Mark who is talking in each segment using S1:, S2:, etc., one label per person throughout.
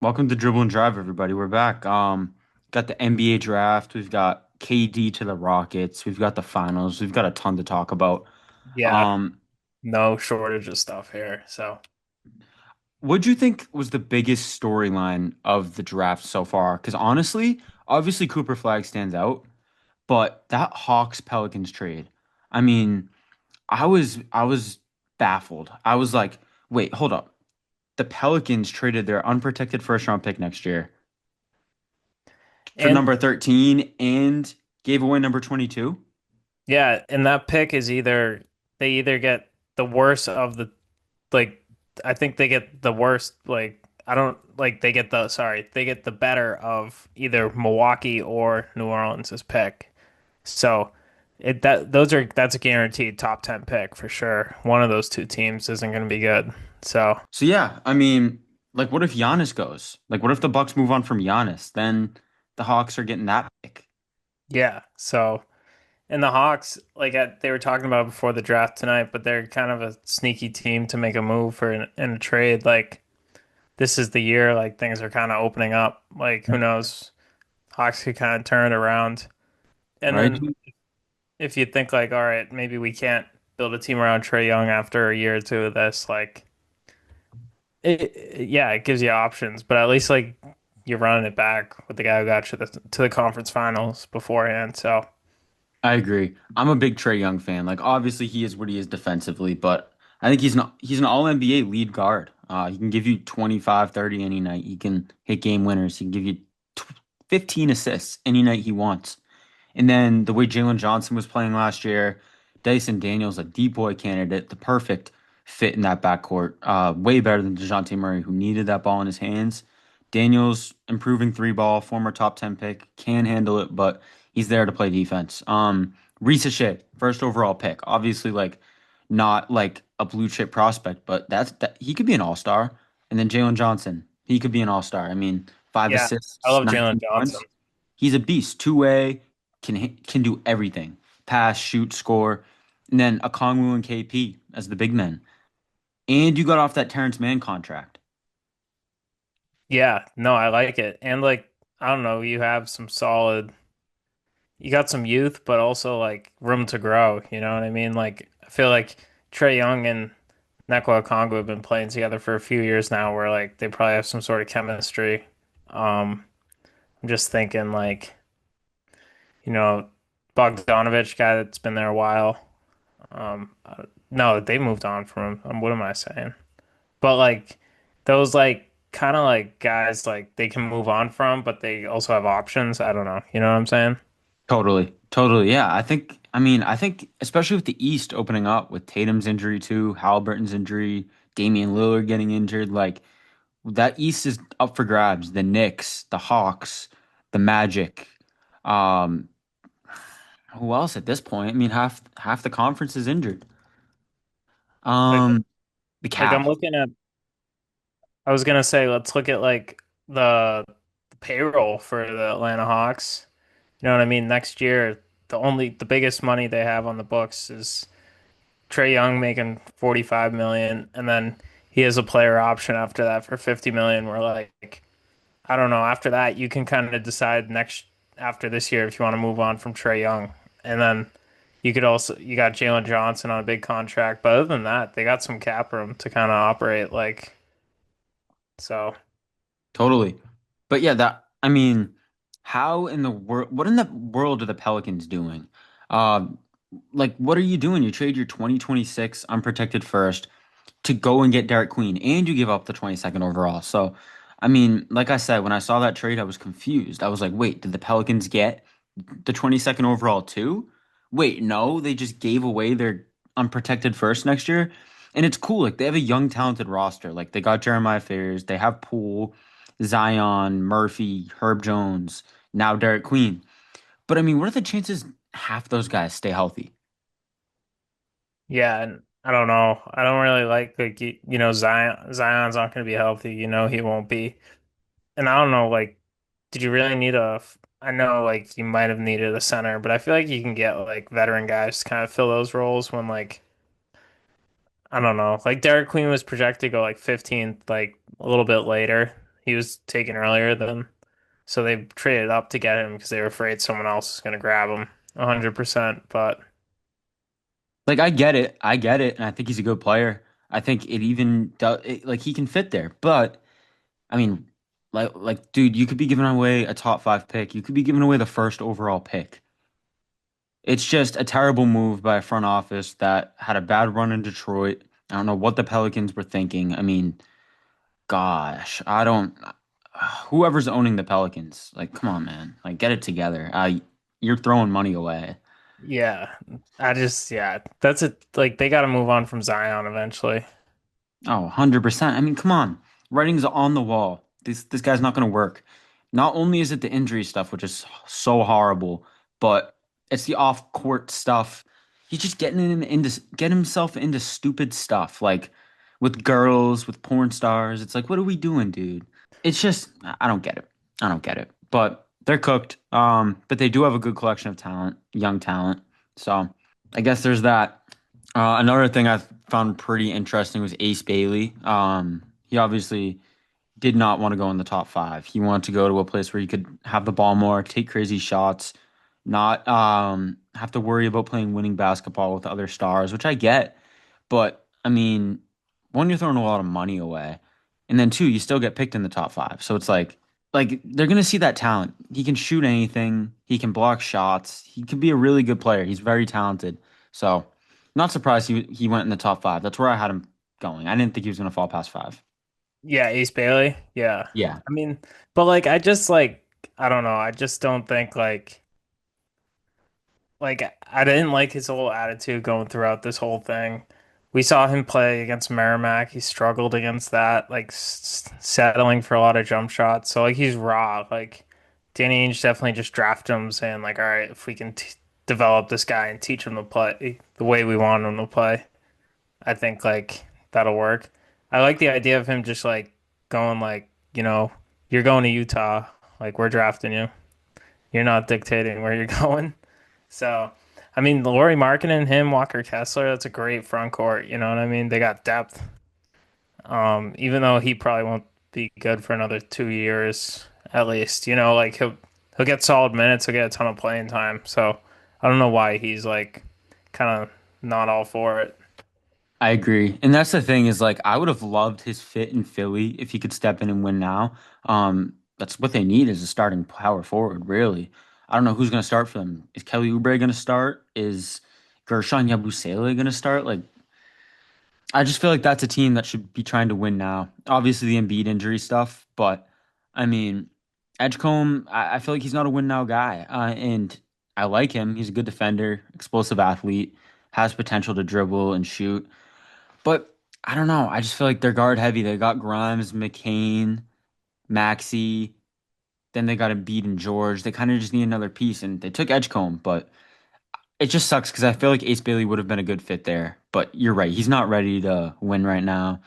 S1: Welcome to Dribble and Drive, everybody. We're back. Got the NBA draft. We've got KD to the Rockets. We've got the finals. We've got a ton to talk about.
S2: Yeah,
S1: Um,
S2: no shortage of stuff here.
S1: what do you think was the biggest storyline of the draft so far? Because honestly, obviously Cooper Flag stands out, but that Hawks Pelicans trade, I mean, I was baffled. I was like, wait, hold up. The Pelicans traded their unprotected first round pick next year for
S2: and
S1: number 13 and gave away number 22.
S2: yeah, and that pick is they either get the worst of the like I think they get the worst I don't like they get the sorry, they get the better of either Milwaukee or New Orleans' pick. So it that those are that's a guaranteed top 10 pick for sure. One of those two teams isn't going to be good. So,
S1: So yeah, I mean, like what if Giannis goes? Like what if the Bucks move on from Giannis? Then the Hawks are getting that pick.
S2: yeah. And the Hawks, they were talking about before the draft tonight, but they're kind of a sneaky team to make a move in a trade. Like this is the year, like things are kind of opening up. Like who knows, Hawks could kind of turn it around. And
S1: Right?
S2: then if you think like, all right, maybe we can't build a team around Trey Young after a year or two of this, like yeah, it gives you options, but at least like you're running it back with the guy who got you to the conference finals beforehand. So
S1: I agree. I'm a big Trey Young fan. Like obviously he is what he is defensively, but I think he's an all NBA lead guard. He can give you 25, 30 any night. He can hit game winners. He can give you 15 assists any night he wants. And then the way Jalen Johnson was playing last year, Dyson Daniels, a deep boy candidate, the perfect fit in that backcourt. Way better than DeJounte Murray, who needed that ball in his hands. Daniels, improving three ball, former top 10 pick, can handle it, but he's there to play defense. Reese Shea, first overall pick. Obviously, like not like a blue chip prospect, but that he could be an all-star. And then Jalen Johnson, he could be an all-star. I mean, five
S2: yeah, I
S1: assists,
S2: love Jalen
S1: 19
S2: Johnson.
S1: points. He's a beast, two-way, can do everything. Pass, shoot, score. And then Okongwu and KP as the big men. And you got off that Terrence Mann contract.
S2: Yeah, no, I like it. And I don't know, you got some youth, but also like room to grow. You know what I mean? Like, I feel like Trey Young and Nekwa Okongwu have been playing together for a few years now where like they probably have some sort of chemistry. I'm just thinking you know, Bogdanovich, guy that's been there a while. No, they moved on from him. What am I saying? But those kind of like guys like they can move on from, but they also have options. I don't know. You know what I'm saying?
S1: Totally. Totally. Yeah. I think especially with the East opening up with Tatum's injury too, Halliburton's injury, Damian Lillard getting injured, like that East is up for grabs. The Knicks, the Hawks, the Magic. Um, who else at this point? I mean, half the conference is injured.
S2: Like
S1: Um, the
S2: like I'm
S1: Cavs.
S2: looking at I was gonna say let's look at the payroll for the Atlanta Hawks. You know what I mean? Next year, the biggest money they have on the books is Trey Young making 45 million, and then he has a player option after that for 50 million. Where I don't know, after that you can kind of decide next after this year if you want to move on from Trey Young, and then you got Jalen Johnson on a big contract, but other than that, they got some cap room to kind of operate so.
S1: Totally. But yeah, I mean, how in the world, what in the world are the Pelicans doing? Um, like, what are you doing? You trade your 2026 unprotected first to go and get Derek Queen, and you give up the 22nd overall. So, I mean, like I said, when I saw that trade, I was confused. I was like, wait, did the Pelicans get the 22nd overall too? Wait, no, they just gave away their unprotected first next year. And it's cool. Like, they have a young, talented roster. Like, they got Jeremiah Favors, they have Poole, Zion, Murphy, Herb Jones, now Derek Queen. But I mean, what are the chances half those guys stay healthy?
S2: Yeah, and I don't know. I don't really Zion's not going to be healthy. You know he won't be. And I don't know did you really need I know you might have needed a center, but I feel like you can get veteran guys to kind of fill those roles when I don't know. Like Derek Queen was projected to go 15th a little bit later. He was taken earlier than, so they traded up to get him because they were afraid someone else was going to grab him 100%. But
S1: Like I get it, and I think he's a good player. I think it even does like he can fit there. But I mean, dude, you could be giving away a top five pick. You could be giving away the first overall pick. It's just a terrible move by a front office that had a bad run in Detroit. I don't know what the Pelicans were thinking. I mean, gosh, I don't. Whoever's owning the Pelicans, like, come on, man, like, get it together. You're throwing money away.
S2: yeah, yeah, that's it. Like they got to move on from Zion eventually.
S1: Oh, 100%. I mean, come on. Writing's on the wall. This guy's not going to work. Not only is it the injury stuff, which is so horrible, but it's the off-court stuff. He's just getting himself into stupid stuff, like with girls, with porn stars. It's like, what are we doing, dude? It's just, I don't get it. I don't get it. But they're cooked. But they do have a good collection of talent, young talent. So I guess there's that. Another thing I found pretty interesting was Ace Bailey. He obviously did not want to go in the top five. He wanted to go to a place where he could have the ball more, take crazy shots, not have to worry about playing winning basketball with other stars, which I get. But I mean, one, you're throwing a lot of money away, and then two, you still get picked in the top five. So it's like they're gonna see that talent. He can shoot anything. He can block shots. He could be a really good player. He's very talented. So not surprised he went in the top five. That's where I had him going. I didn't think he was gonna fall past five.
S2: Yeah, Ace Bailey. Yeah,
S1: Yeah.
S2: I mean, but like I just like I don't know. I just don't think like I didn't like his whole attitude going throughout this whole thing. We saw him play against Merrimack. He struggled against that, like settling for a lot of jump shots. So like he's raw. Like Danny Ainge definitely just drafted him, saying like, all right, if we can t develop this guy and teach him to play the way we want him to play, I think like that'll work. I like the idea of him just like going like, you're going to Utah, like we're drafting you. You're not dictating where you're going. So, I mean, Laurie Markkinen, him, Walker Kessler, that's a great front court. You know what I mean? They got depth. Even though he probably won't be good for another 2 years at least. Like he'll get solid minutes, he'll get a ton of playing time. So I don't know why he's like kind of not all for it.
S1: I agree. And that's the thing is like I would have loved his fit in Philly if he could step in and win now. That's what they need is a starting power forward, really. I don't know who's going to start for them. Is Kelly Oubre going to start? Is Gershon Yabusele going to start? Like I just feel like that's a team that should be trying to win now. Obviously the Embiid injury stuff, but I mean Edgecombe, I feel like he's not a win now guy. And I like him. He's a good defender, explosive athlete, has potential to dribble and shoot. But I don't know. I just feel like they're guard heavy. They got Grimes, McCain, Maxey. Then they got Embiid and George. They kind of just need another piece, and they took Edgecombe. But it just sucks because I feel like Ace Bailey would have been a good fit there. But you're right. He's not ready to win right now.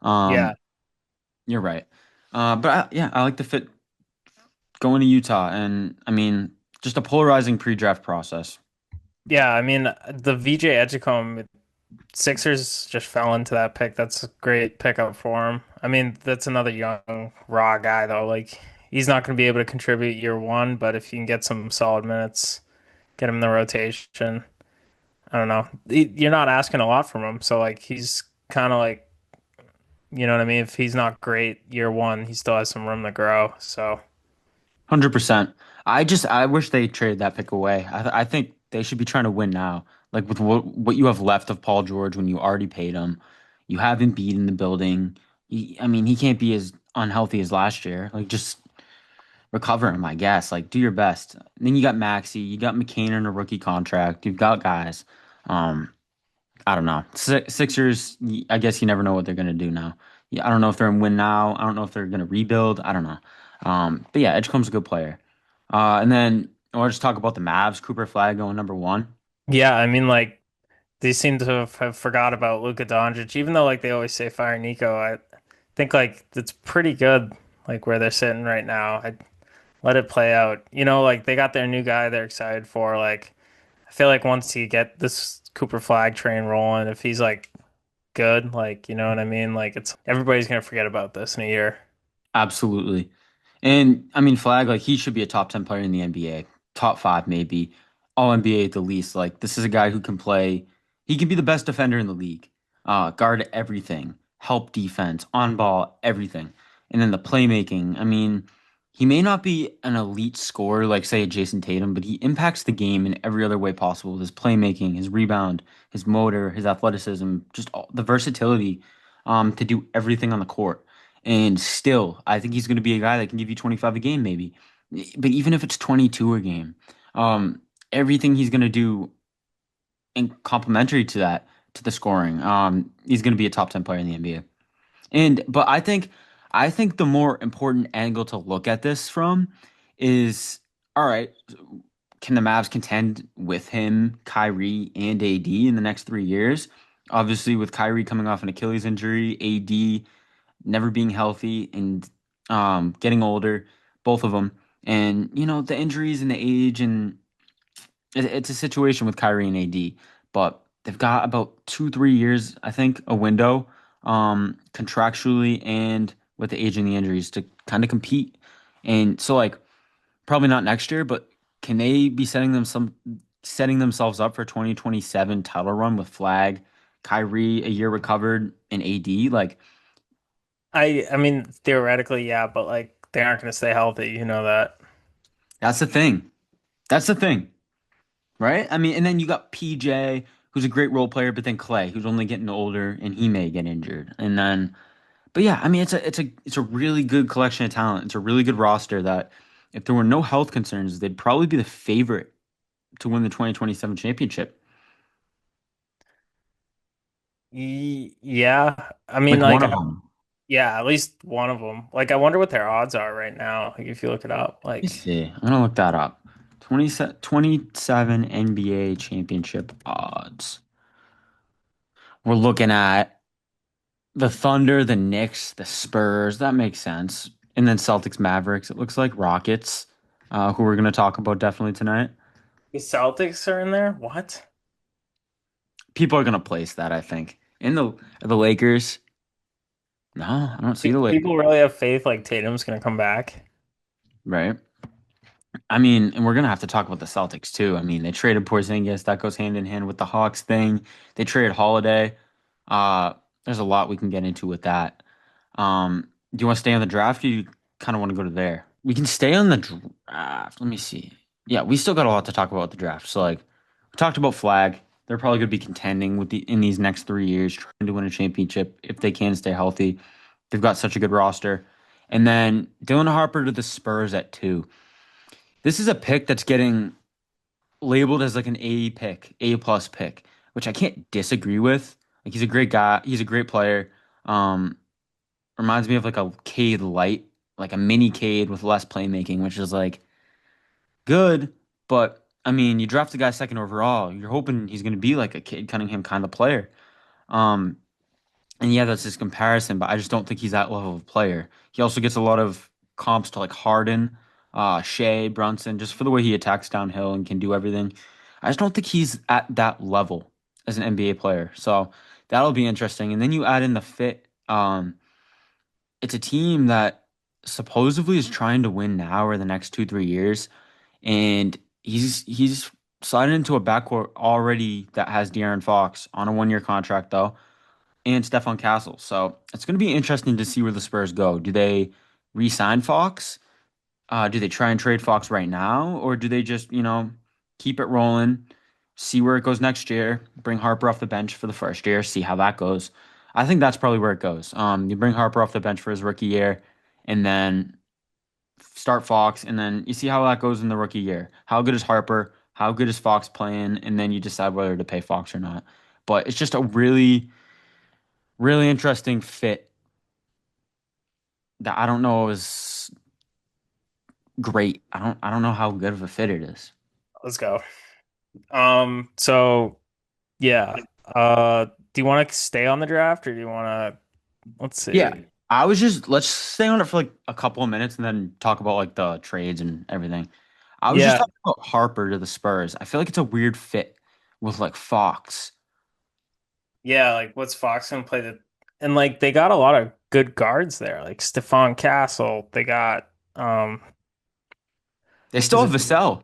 S2: Yeah.
S1: Um, you're right. Yeah, I like the fit going to Utah, and I mean, just a polarizing pre-draft process.
S2: Yeah, I mean, the VJ Edgecombe Sixers just fell into that pick. That's a great pickup for him. I mean, that's another young, raw guy though. Like he's not going to be able to contribute year one, but if you can get some solid minutes, get him in the rotation. I don't know. You're not asking a lot from him, so like he's kind of like, you know what I mean? If he's not great year one, he still has some room to grow. So
S1: 100%. I wish they traded that pick away. I think they should be trying to win now. Like with what you have left of Paul George when you already paid him, you have Embiid in the building. I mean, he can't be as unhealthy as last year. Like just recover him, I guess. Like do your best. Then you got Maxey, you got McCain in a rookie contract. You've got guys. Um, I don't know. Sixers, I guess you never know what they're gonna do now. Yeah, I don't know if they're in win now. I don't know if they're gonna rebuild. I don't know. But yeah, Edgecombe's a good player. And then I want to just talk about the Mavs. Cooper Flag going number one.
S2: yeah, I mean, like they seem to have forgot about Luka Doncic, even though like they always say fire Nico. I think like it's pretty good, like where they're sitting right now. I let it play out. Like they got their new guy they're excited for. Like I feel like once you get this Cooper Flag train rolling, if he's like good, like you know what I mean? Like it's everybody's gonna forget about this in a year.
S1: Absolutely. And I mean, Flag, like he should be a top 10 player in the NBA, top five maybe, all NBA at the least. Like this is a guy who can play. He can be the best defender in the league, guard everything, help defense, on ball, everything. And then the playmaking. I mean, he may not be an elite scorer like say a Jason Tatum, but he impacts the game in every other way possible. His playmaking, his rebound, his motor, his athleticism, just the versatility, to do everything on the court. And still, I think he's going to be a guy that can give you 25 a game, maybe. But even if it's 22 a game, um, everything he's going to do in complementary to that, to the scoring, he's going to be a top 10 player in the NBA. But I think the more important angle to look at this from is, all right, can the Mavs contend with him, Kyrie, and AD in the next 3 years? Obviously, with Kyrie coming off an Achilles injury, AD never being healthy and getting older, both of them. And the injuries and the age, and it's a situation with Kyrie and AD, but they've got about 2, 3 years, I think, a window, contractually and with the age and the injuries to kind of compete. And so, like, probably not next year, but can they be setting themselves up for 2027 title run with Flag, Kyrie a year recovered, and AD? Like,
S2: I mean, theoretically, yeah, but like they aren't going to stay healthy. You know that.
S1: that's the thing. That's the thing. Right? I mean, and then you got PJ, who's a great role player, but then Clay, who's only getting older and he may get injured. And then, but yeah, I mean, it's a really good collection of talent. It's a really good roster that if there were no health concerns, they'd probably be the favorite to win the 2027 championship.
S2: Yeah, I mean,
S1: Like one
S2: like,
S1: of them.
S2: yeah, at least one of them. Like, I wonder what their odds are right now. Like, if you look it up,
S1: Let me
S2: like,
S1: see. I'm gonna look that up. 27 NBA championship odds. We're looking at the Thunder, the Knicks, the Spurs. That makes sense. And then Celtics, Mavericks. It looks like Rockets, who we're going to talk about definitely tonight.
S2: the Celtics are in there. What?
S1: People are going to place that, I think. In the Lakers. No, I don't see the Lakers.
S2: People really have faith like Tatum's going to come back.
S1: Right. I mean, and we're going to have to talk about the Celtics too. I mean, they traded Porzingis. That goes hand in hand with the Hawks thing. They traded Holiday. There's a lot we can get into with that. Do you want to stay on the draft or you kind of want to go to there? We can stay on the draft. Let me see. Yeah, we still got a lot to talk about with the draft. So like we talked about Flag. They're probably going to be contending in these next 3 years, trying to win a championship if they can stay healthy. They've got such a good roster. And then Dylan Harper to the Spurs at 2. This is a pick that's getting labeled as like an A pick, A plus pick, which I can't disagree with. Like he's a great guy. He's a great player. Um, Reminds me of like a Cade light, like a mini Cade with less playmaking, which is like good, but I mean, you draft the guy second overall. You're hoping he's going to be like a Cade Cunningham kind of player. Um, and yeah, that's his comparison, but I just don't think he's that level of player. He also gets a lot of comps to like Harden, Shea, Brunson, just for the way he attacks downhill and can do everything. I just don't think he's at that level as an NBA player. So that'll be interesting. And then you add in the fit. It's a team that supposedly is trying to win now or the next 2, 3 years, and he's sliding into a backcourt already that has De'Aaron Fox on a 1 year contract though, and Stephon Castle. So it's going to be interesting to see where the Spurs go. Do they re-sign Fox? Do they try and trade Fox right now, or do they just keep it rolling, see where it goes next year, bring Harper off the bench for the first year, see how that goes? I think that's probably where it goes. You bring Harper off the bench for his rookie year, and then start Fox, and then you see how that goes in the rookie year. How good is Harper? How good is Fox playing? And then you decide whether to pay Fox or not. But it's just a really, really interesting fit that I don't know is great. I don't know how good of a fit it is.
S2: Let's go. So yeah. Do you want to stay on the draft or do you want to, let's
S1: Yeah.
S2: see.
S1: I was just let's stay on it for like a couple of minutes and then talk about like the trades and everything. I was just
S2: Yeah.
S1: talking about Harper to the Spurs. I feel like it's a weird fit with like Fox.
S2: Yeah. Like, what's Fox gonna play and like, they got a lot of good guards there, like Stephon Castle. They got
S1: They still
S2: is
S1: have
S2: it
S1: Vassell.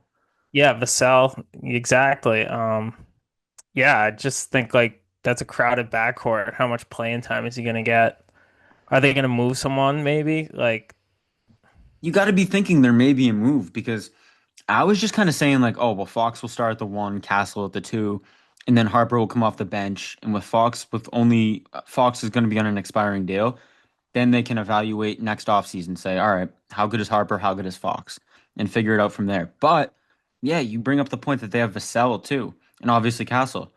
S2: yeah, Vassell, exactly. Yeah, I just think like that's a crowded backcourt. How much playing time is he gonna get? Are they gonna move someone maybe? Like,
S1: You got to be thinking there may be a move because I was just kind of saying like, oh, well, Fox will start at the one, Castle at the two, and then Harper will come off the bench. And with Fox, with only Fox is going to be on an expiring deal, then they can evaluate next offseason, say, all right, how good is Harper? How good is Fox? And figure it out from there. But yeah, you bring up the point that they have Vassell too, and obviously Castle.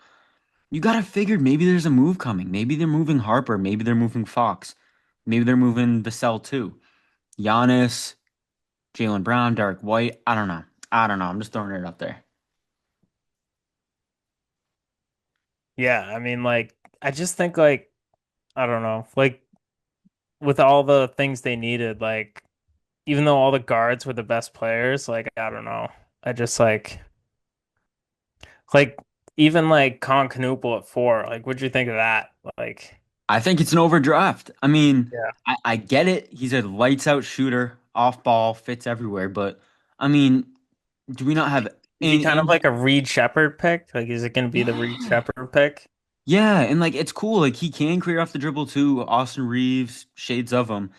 S1: You got to figure maybe there's a move coming. Maybe they're moving Harper. Maybe they're moving Fox. Maybe they're moving Vassell too. Giannis, Jalen Brown, Derek White. I don't know. I don't know. I'm just throwing it up there.
S2: yeah, I mean, like, I just think like I don't know, like with all the things they needed, like even though all the guards were the best players, like I don't know, I just like even like Con Canoopel at four, like what'd you think of that? Like,
S1: I think it's an overdraft. I mean,
S2: yeah,
S1: I get it. He's a lights out shooter, off ball, fits everywhere. But I mean, do we not have
S2: is he kind of
S1: and
S2: like a Reed Shepherd pick? Like, is it going to be the Reed
S1: yeah.
S2: Shepherd pick?
S1: Yeah, and like it's cool. Like he can clear off the dribble too. Austin Reeves, shades of him.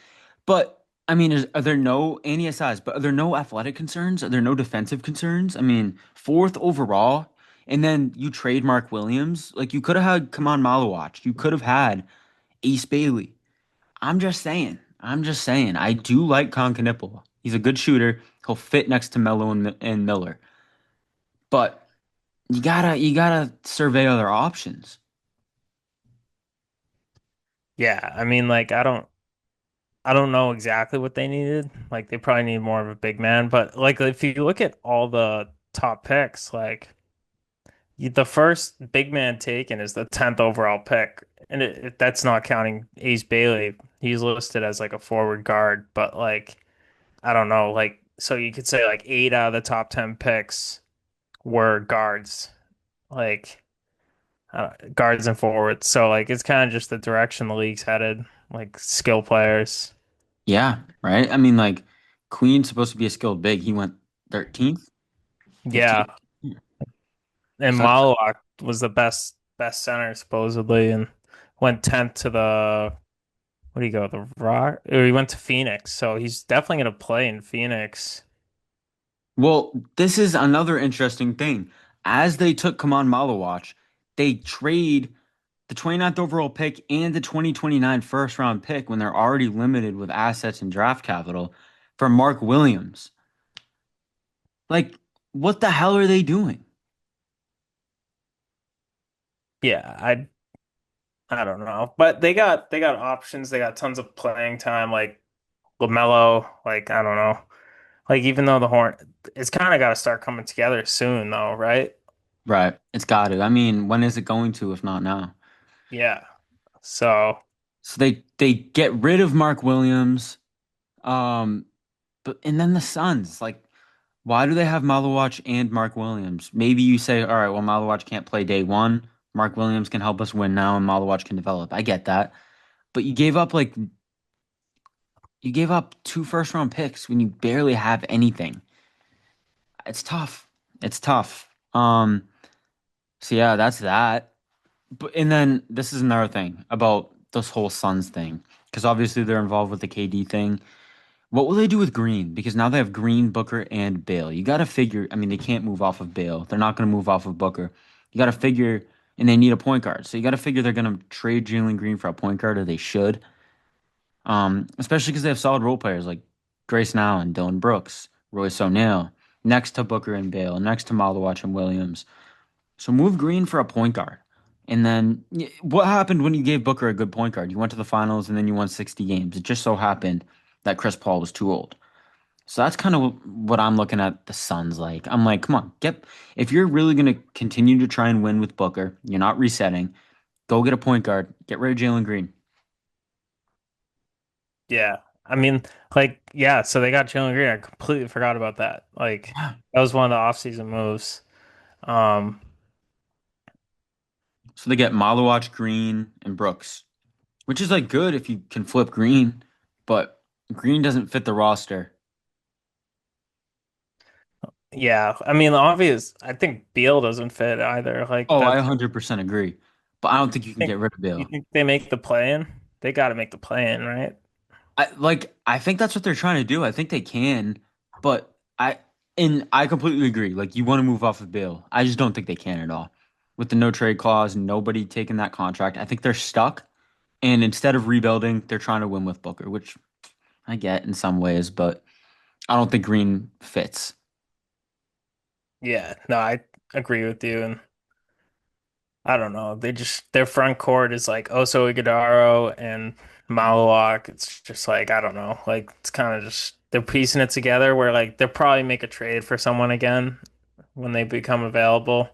S1: But I mean, are there no and he has size, but are there no athletic concerns? Are there no defensive concerns? I mean, fourth overall, and then you trade Mark Williams. Like you could have had Kaman Malawach. You could have had Ace Bailey. I'm just saying. I'm just saying. I do like Concanipple. He's a good shooter. He'll fit next to Melo and Miller. But you gotta survey other options.
S2: Yeah, I mean, like I don't know exactly what they needed. Like they probably need more of a big man, but like if you look at all the top picks, like the first big man taken is the 10th overall pick. And that's not counting Ace Bailey. He's listed as like a forward guard, but like I don't know, like so you could say like 8 out of the top 10 picks were guards. Like guards and forwards. So like it's kind of just the direction the league's headed, like skill players.
S1: Yeah, right? I mean, like Queen's supposed to be a skilled big. He went 13th,
S2: Yeah,
S1: 15th. Yeah.
S2: and
S1: So that's
S2: Malawak was the best center supposedly, and went 10th to the what do you go the Rock? Or he went to Phoenix, so he's definitely gonna play in Phoenix.
S1: well, this is another interesting thing. As they took Kaman Malawach, they trade the 29th overall pick and the 2029 first round pick when they're already limited with assets and draft capital for Mark Williams. Like, what the hell are they doing?
S2: Yeah, I don't know, but they got options. They got tons of playing time, like LaMelo. Like I don't know, like even though the Horn, it's kind of got to start coming together soon, though, right?
S1: Right. It's got to. I mean, when is it going to, if not now?
S2: Yeah. So
S1: So they get rid of Mark Williams. Um, but and then the Suns, like, why do they have Malawach and Mark Williams? Maybe you say, all right, well, Malawach can't play day one. Mark Williams can help us win now, and Malawach can develop. I get that. But you gave up two first round picks when you barely have anything. It's tough. It's tough. So yeah, that's that. But and then this is another thing about this whole Suns thing, because obviously they're involved with the KD thing. What will they do with Green? Because now they have Green, Booker, and Bale. You got to figure. I mean, they can't move off of Bale. They're not going to move off of Booker. You got to figure, and they need a point guard. So you got to figure they're going to trade Jalen Green for a point guard, or they should. Especially because they have solid role players like Grayson Allen, Dylan Brooks, Royce O'Neal, next to Booker and Bale, next to Malawach and Williams. So move Green for a point guard. And then what happened when you gave Booker a good point guard? You went to the finals and then you won 60 games. It just so happened that Chris Paul was too old. So that's kind of what I'm looking at the Suns like. I'm like, come on, get if you're really gonna continue to try and win with Booker, you're not resetting. Go get a point guard. Get rid of Jalen Green.
S2: yeah, I mean, like yeah, so they got Jalen Green. I completely forgot about that. Like
S1: Yeah.
S2: that was one of the offseason moves. Um,
S1: So they get Malawach, Green, and Brooks. which is like good if you can flip Green, but Green doesn't fit the roster.
S2: Yeah, I mean, the obvious. I think Beal doesn't fit either. Like
S1: Oh, I
S2: that.
S1: 100% agree. But I don't think you can
S2: Think
S1: get rid of
S2: you
S1: Bill.
S2: think they make the play in? They got to make the play in, right?
S1: I think that's what they're trying to do. I think they can, but I completely agree. Like you want to move off of Bill. I just don't think they can at all. With the no trade clause, nobody taking that contract. I think they're stuck. And instead of rebuilding, they're trying to win with Booker, which I get in some ways, but I don't think Green fits.
S2: Yeah, no, I agree with you, and I don't know. They just their front court is like Oso Ighodaro and Malawak. It's just like I don't know. Like it's kind of just they're piecing it together. Where like they'll probably make a trade for someone again when they become available.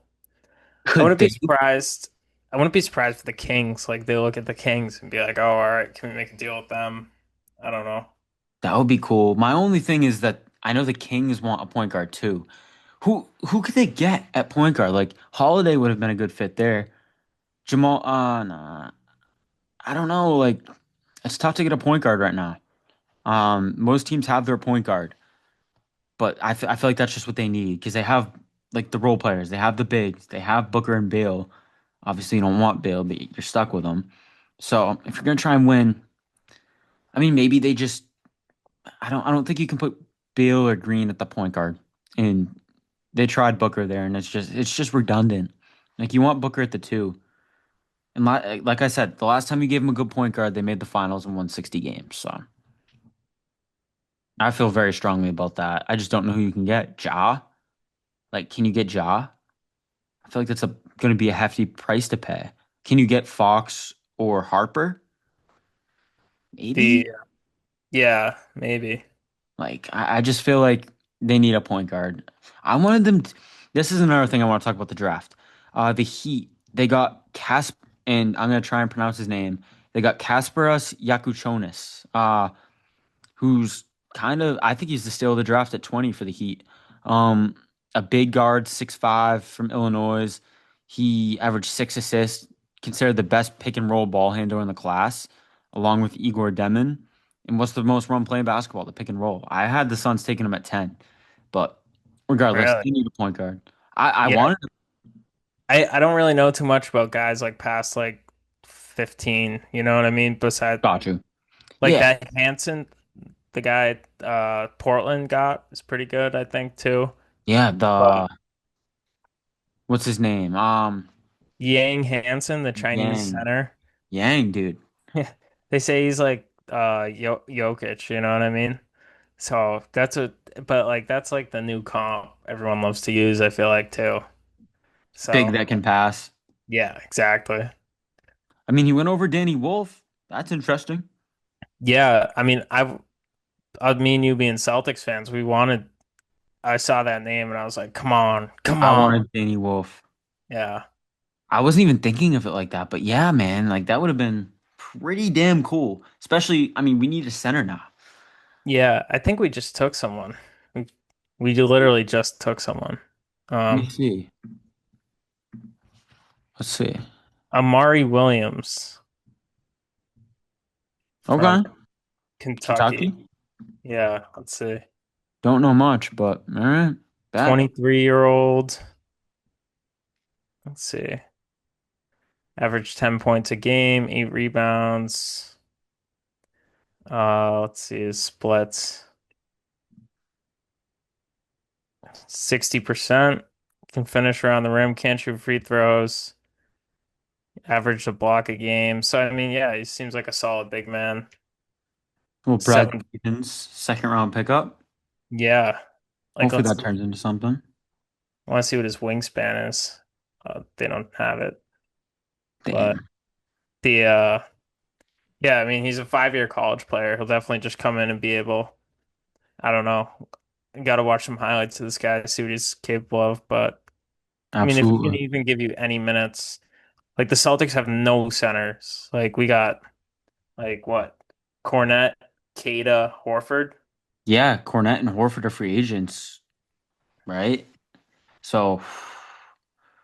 S2: I
S1: Could
S2: wouldn't be
S1: they?
S2: surprised. I wouldn't be surprised if the Kings like they look at the Kings and be like, "Oh, all right, can we make a deal with them?" I don't know.
S1: That would be cool. My only thing is that I know the Kings want a point guard too. Who could they get at point guard? Like Holiday would have been a good fit there. Jamal, nah, I don't know. Like it's tough to get a point guard right now. Most teams have their point guard, but I feel like that's just what they need because they have like the role players, they have the bigs, they have Booker and Bale. Obviously, you don't want Bale, but you're stuck with them. So if you're gonna try and win, I mean, maybe they just I don't think you can put Bale or Green at the point guard, and they tried Booker there, and it's just redundant. Like you want Booker at the two. And like I said, the last time you gave him a good point guard, they made the finals and won 60 games. So I feel very strongly about that. I just don't know who you can get. Ja? Like, can you get Ja? I feel like that's a going to be a hefty price to pay. Can you get Fox or Harper? Maybe.
S2: The Yeah, maybe
S1: Like, I just feel like they need a point guard. I wanted them. This is another thing I want to talk about the draft. The Heat. They got and I'm going to try and pronounce his name. They got Kasparas Yakuchonis. Who's kind of I think he's the steal of the draft at 20 for the Heat. Um, a big guard, 6'5" from Illinois. He averaged 6 assists, considered the best pick and roll ball handler in the class, along with Igor Demin. And what's the most run play in basketball? The pick and roll. I had the Suns taking him at 10, but regardless,
S2: really.
S1: they need a point guard. I
S2: Yeah,
S1: wanted
S2: I don't really know too much about guys like past like 15. You know what I mean? Besides
S1: got you.
S2: like
S1: Yeah,
S2: that Hanson, the guy Portland got is pretty good, I think too.
S1: yeah.
S2: But
S1: What's his name?
S2: Yang Hansen, the Chinese
S1: Yang.
S2: center,
S1: Yang, dude.
S2: they say he's like Jokic. You know what I mean? So but like that's like the new comp everyone loves to use. I feel like too.
S1: Big
S2: So
S1: that can pass.
S2: yeah, exactly.
S1: I mean, he went over Danny Wolf. That's interesting.
S2: Yeah, I mean, me and you being Celtics fans, I saw that name and I was like, come on, come
S1: I
S2: on.
S1: wanted Danny Wolf.
S2: Yeah.
S1: I wasn't even thinking of it like that, but yeah, man, like that would have been pretty damn cool. Especially, I mean, we need a center now.
S2: Yeah, I think we just took someone. We, we literally just took someone.
S1: Let me
S2: Um,
S1: see. Let's see.
S2: Amari Williams from
S1: Okay.
S2: Kentucky.
S1: Kentucky.
S2: Yeah, let's see.
S1: Don't know much, but all right. Bet.
S2: 23-year-old. Let's see. Average 10 points a game, 8 rebounds. Let's see his splits. 60%. Can finish around the rim, can't shoot free throws. Averaged a block a game. So I mean, yeah, he seems like a solid big man.
S1: Well, Brad
S2: Seven.
S1: Stevens, second round pickup.
S2: Yeah. Like
S1: Hopefully
S2: let's
S1: that turns into something.
S2: I want to see what his wingspan is. They don't have it. But
S1: Damn.
S2: the yeah, I mean he's a 5-year college player. He'll definitely just come in and be able, I don't know. Got to watch some highlights of this guy, see what he's capable of. But I mean, if he can
S1: Absolutely.
S2: even give you any minutes, like the Celtics have no centers. Like we got like what? Cornette, Kada, Horford.
S1: Yeah, Cornette and Horford are free agents, right? So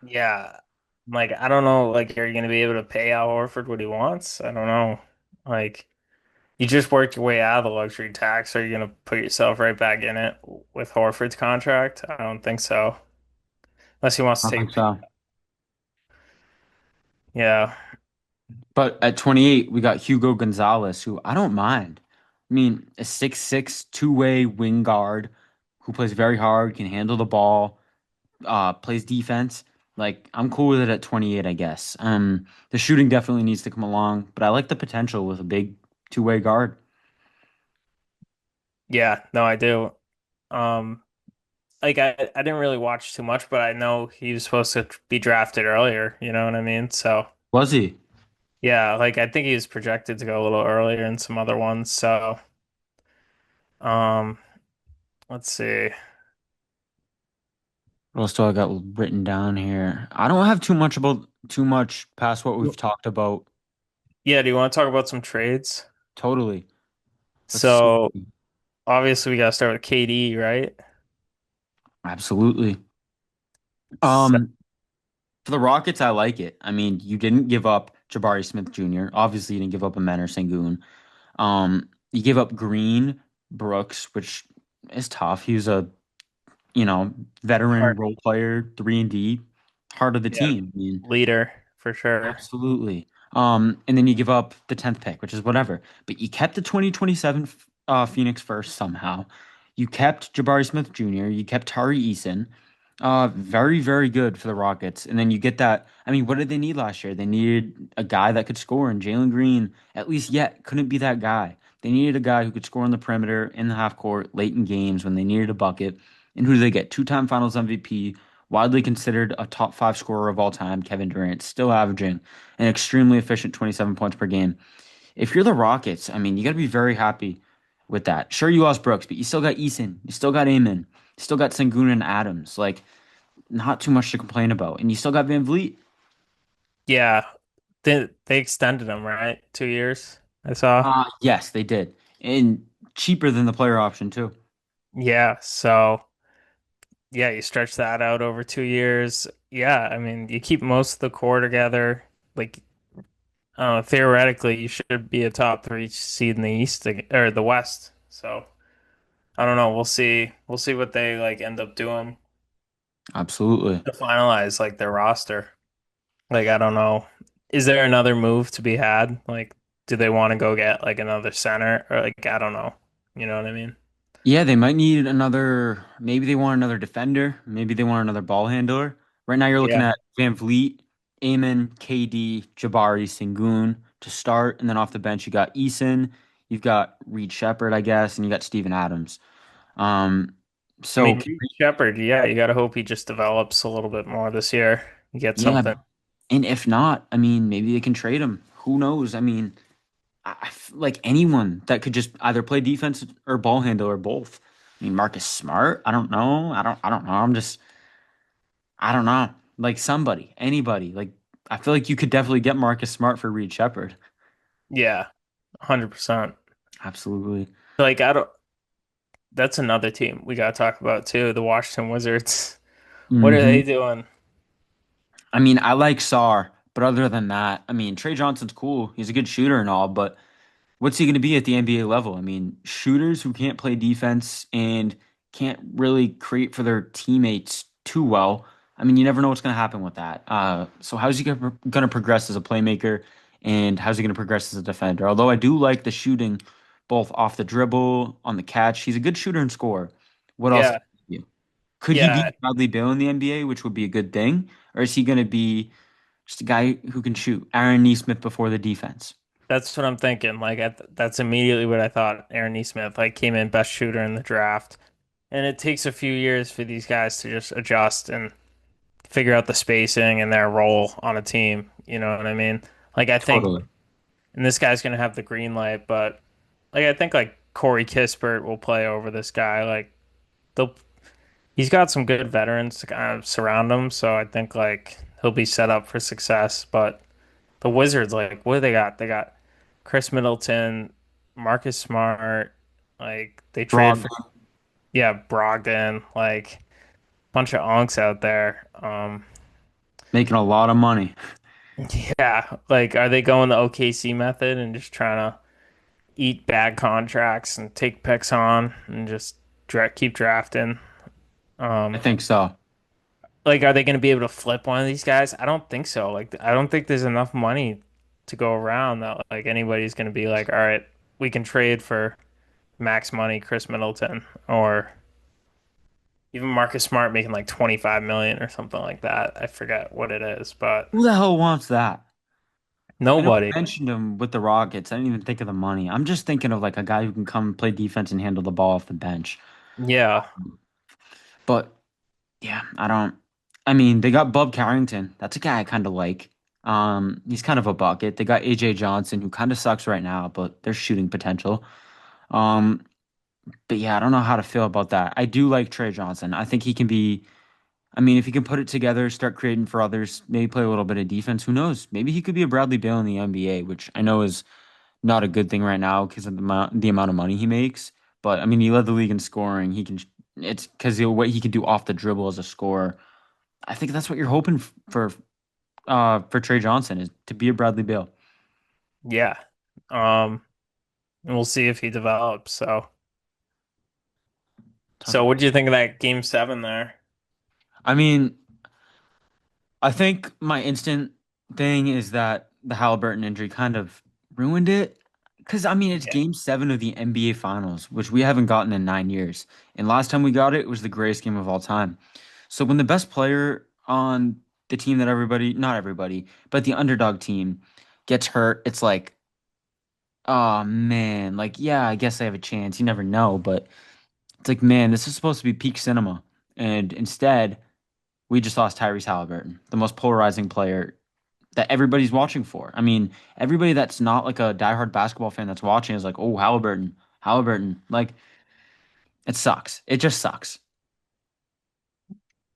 S2: Yeah. Like I don't know, like are you gonna be able to pay Al Horford what he wants? I don't know. Like you just worked your way out of the luxury tax. Are you gonna put yourself right back in it with Horford's contract? I don't think so. Unless he wants
S1: I
S2: to
S1: think
S2: take,
S1: so.
S2: yeah,
S1: But at 28, we got Hugo Gonzalez, who I don't mind. I mean, a 6'6", two-way wing guard who plays very hard, can handle the ball, plays defense. Like, I'm cool with it at 28, I guess. The shooting definitely needs to come along, but I like the potential with a big two-way guard.
S2: yeah, no, I do. Um, like I didn't really watch too much, but I know he was supposed to be drafted earlier. You know what I mean? So
S1: Was he?
S2: yeah, like I think he was projected to go a little earlier in some other ones. So um, let's see.
S1: What else do I got written down here? I don't have too much past what we've talked about.
S2: Yeah, do you want to talk about some trades?
S1: Totally. Let's see.
S2: So obviously we got to start with KD, right?
S1: Absolutely.
S2: So,
S1: Um, For the Rockets, I like it. I mean, you didn't give up Jabari Smith Jr. Obviously, you didn't give up a Menor Sengun. You gave up Green Brooks, which is tough. He was a, you know, veteran
S2: hard,
S1: role player, 3-and-D, heart of the
S2: yeah,
S1: team. I mean,
S2: leader for sure.
S1: absolutely. And then you give up the 10th pick, which is whatever. But you kept the 2027 Phoenix first somehow. You kept Jabari Smith Jr., you kept Tari Eason. Very, very good for the Rockets. And then you get that. I mean, what did they need last year? They needed a guy that could score, and Jalen Green, at least yet, couldn't be that guy. They needed a guy who could score on the perimeter, in the half court, late in games when they needed a bucket. And who do they get? Two-time Finals MVP, widely considered a top five scorer of all time, Kevin Durant, still averaging an extremely efficient 27 points per game. If you're the Rockets, I mean, you got to be very happy with that. Sure, you lost Brooks, but you still got Eason, you still got Amon, you still got Sengun and Adams. Like, not too much to complain about. And you still got Van Vliet.
S2: Yeah, they extended him, right? 2 years, I saw.
S1: Yes, they did. And cheaper than the player option, too.
S2: Yeah, so yeah, you stretch that out over 2 years. Yeah, I mean, you keep most of the core together. Like, theoretically, you should be a top three seed in the East or the West. So I don't know. We'll see. We'll see what they like end up doing
S1: Absolutely.
S2: to finalize like their roster. Like, I don't know. Is there another move to be had? Like, do they want to go get like another center or like I don't know. You know what I mean?
S1: Yeah, they might need another. Maybe they want another defender. Maybe they want another ball handler. Right now, you're looking
S2: Yeah.
S1: at Van Vliet, Amon, KD, Jabari, Sengun to start, and then off the bench you got Eason, you've got Reed Shepherd, I guess, and you got Steven Adams. Um,
S2: I
S1: so
S2: mean, Reed Shepard, yeah, you got to hope he just develops a little bit more this year. You get
S1: yeah,
S2: something.
S1: and if not, I mean, maybe they can trade him. Who knows? I mean, like anyone that could just either play defense or ball handle or both. I mean, Marcus Smart. I don't know. I don't know. I don't know. Like somebody, anybody. Like I feel like you could definitely get Marcus Smart for Reed Shepard.
S2: Yeah, 100%.
S1: Absolutely.
S2: Like, I don't, that's another team we got to talk about too, the Washington Wizards. What are
S1: Hmm.
S2: they doing?
S1: I mean, I like Sar, but other than that, I mean, Trey Johnson's cool. He's a good shooter and all, but what's he going to be at the NBA level? I mean, shooters who can't play defense and can't really create for their teammates too well. I mean, you never know what's going to happen with that. So how's he going to progress as a playmaker, and how's he going to progress as a defender? Although I do like the shooting, both off the dribble, on the catch. He's a good shooter and scorer. What else?
S2: Yeah,
S1: Can he do? Could he
S2: yeah,
S1: be Bradley Beal in the NBA, which would be a good thing, or is he going to be just a guy who can shoot? Aaron Nesmith before the defense.
S2: that's what I'm thinking. Like, that's immediately what I thought. Aaron Nesmith, like, came in best shooter in the draft. And it takes a few years for these guys to just adjust and figure out the spacing and their role on a team. You know what I mean? Like, I think,
S1: Totally.
S2: and this guy's gonna have the green light, but like, I think like Corey Kispert will play over this guy. Like, they'll he's got some good veterans to kind of surround him, so I think like he'll be set up for success. But the Wizards, like, what do they got? They got Chris Middleton, Marcus Smart, like they traded for
S1: Brogdon
S2: yeah, Brogdon, like bunch of onks out there.
S1: making a lot of money.
S2: Yeah, like are they going the OKC method and just trying to eat bad contracts and take picks on and just keep drafting?
S1: I
S2: Um,
S1: think so.
S2: like are they going to be able to flip one of these guys? I don't think so. Like I don't think there's enough money to go around that like anybody's going to be like, all right, we can trade for max money Chris Middleton or even Marcus Smart making like 25 million or something like that. I forget what it is, but
S1: Who the hell wants that? I know
S2: nobody.
S1: we mentioned him with the Rockets. I didn't even think of the money. I'm just thinking of like a guy who can come play defense and handle the ball off the bench.
S2: Yeah.
S1: But yeah, I don't. I mean, they got Bub Carrington. That's a guy I kind of like. He's kind of a bucket. They got AJ Johnson, who kind of sucks right now, but there's shooting potential. Um, but yeah, I don't know how to feel about that. I do like Trey Johnson. I think he can be. I mean, if he can put it together, start creating for others, maybe play a little bit of defense, who knows? Maybe he could be a Bradley Beal in the NBA, which I know is not a good thing right now because of the amount of money he makes. But I mean, he led the league in scoring. He can. It's because what he can do off the dribble as a scorer. I think that's what you're hoping for Trey Johnson is to be a Bradley Beal.
S2: Yeah. Um, and we'll see if he develops.
S1: Talk
S2: So
S1: about.
S2: what do you think of that game seven there?
S1: I mean, I think my instant thing is that the Halliburton injury kind of ruined it. Because, I mean, it's
S2: Yeah.
S1: game seven of the NBA Finals, which we haven't gotten in 9 years. And last time we got it, it was the greatest game of all time. So when the best player on the team that everybody, not everybody, but the underdog team gets hurt, it's like, oh man, like, yeah, I guess I have a chance. You never know. But it's like, man, this is supposed to be peak cinema. And instead, we just lost Tyrese Halliburton, the most polarizing player that everybody's watching for. I mean, everybody that's not like a diehard basketball fan that's watching is like, oh, Halliburton, Halliburton. Like, it sucks. It just sucks.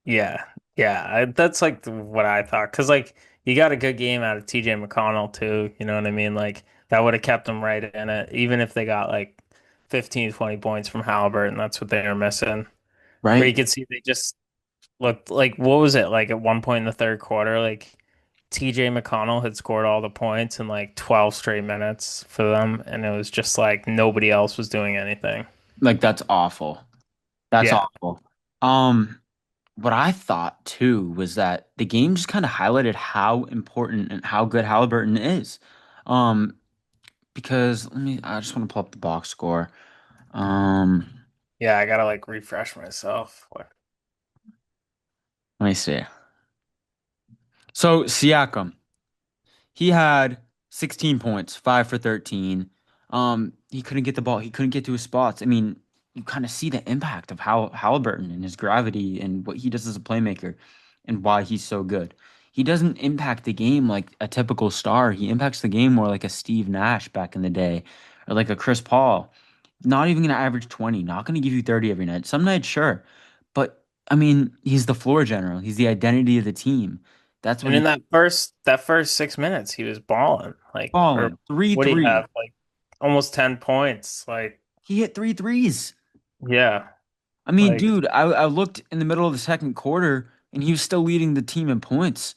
S2: Yeah. Yeah. That's like what I thought. Cause like you got a good game out of TJ McConnell too. You know what I mean? Like that would have kept them right in it. Even if they got like 15, 20 points from Halliburton, that's what they were missing. Where you
S1: Right?
S2: could see they just looked like what was it like at one point in the third quarter, like TJ McConnell had scored all the points in like 12 straight minutes for them, and it was just like nobody else was doing anything.
S1: Like, that's awful. That's
S2: Yeah.
S1: awful. What I thought too was that the game just kind of highlighted how important and how good Halliburton is. Um, because I just want to pull up the box score. Um,
S2: Yeah, I gotta like refresh myself.
S1: Let me see. So Siakam, he had 16 points, 5 for 13. He couldn't get the ball. He couldn't get to his spots. I mean, you kind of see the impact of how Halliburton and his gravity and what he does as a playmaker and why he's so good. He doesn't impact the game like a typical star. He impacts the game more like a Steve Nash back in the day or like a Chris Paul. Not even going to average 20, not going to give you 30 every night. Some nights, sure. But I mean, he's the floor general. He's the identity of the team. That's what
S2: And in
S1: he
S2: that first 6 minutes, he was balling. Like, or
S1: balling. Three
S2: what do you
S1: threes.
S2: have? Like almost 10 points. Like,
S1: He hit three threes.
S2: yeah.
S1: I mean,
S2: Like,
S1: dude, I looked in the middle of the second quarter and he was still leading the team in points.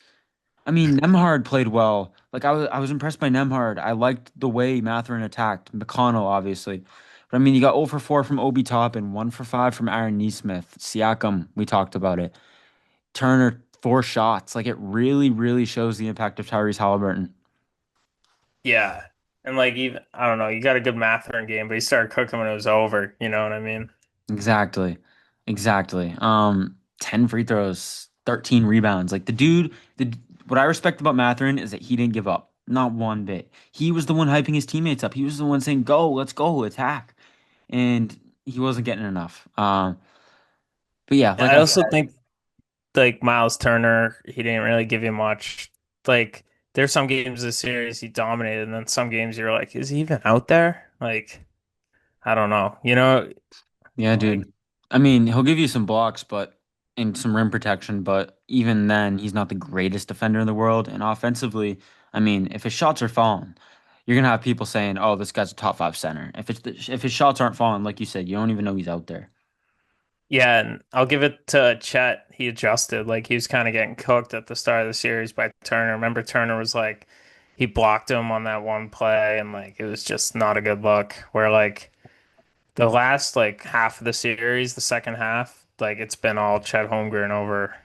S1: I mean, Nemhard played well. Like I was impressed by Nemhard. I liked the way Mathurin attacked. McConnell, obviously. But I mean, you got 0 for 4 from Obi Toppin, 1 for 5 from Aaron Nesmith. Siakam, we talked about it. Turner, 4 shots. Like it really, really shows the impact of Tyrese Halliburton.
S2: yeah. And like even I don't know, you got a good Matherin game, but he started cooking when it was over. You know what I mean?
S1: Exactly. Exactly. 10 free throws, 13 rebounds. Like the dude, what I respect about Mathurin is that he didn't give up. Not one bit. He was the one hyping his teammates up. He was the one saying, "Go, let's go, attack." And he wasn't getting enough. But yeah, like
S2: I
S1: I
S2: also
S1: said,
S2: think like Miles Turner, he didn't really give you much. Like there's some games this series he dominated, and then some games you're like, is he even out there? Like, I don't know.
S1: yeah,
S2: Like
S1: dude. I mean, he'll give you some blocks, but and some rim protection, but even then, he's not the greatest defender in the world. And offensively, I mean, if his shots are falling, you're gonna have people saying, "Oh, this guy's a top 5 center." If his shots aren't falling, like you said, you don't even know he's out there.
S2: Yeah, and I'll give it to Chet. He adjusted. Like he was kind of getting cooked at the start of the series by Turner. Remember Turner was like he blocked him on that one play and like it was just not a good look. Where like the last like half of the series, the second half, like it's been all Chet Holmgren over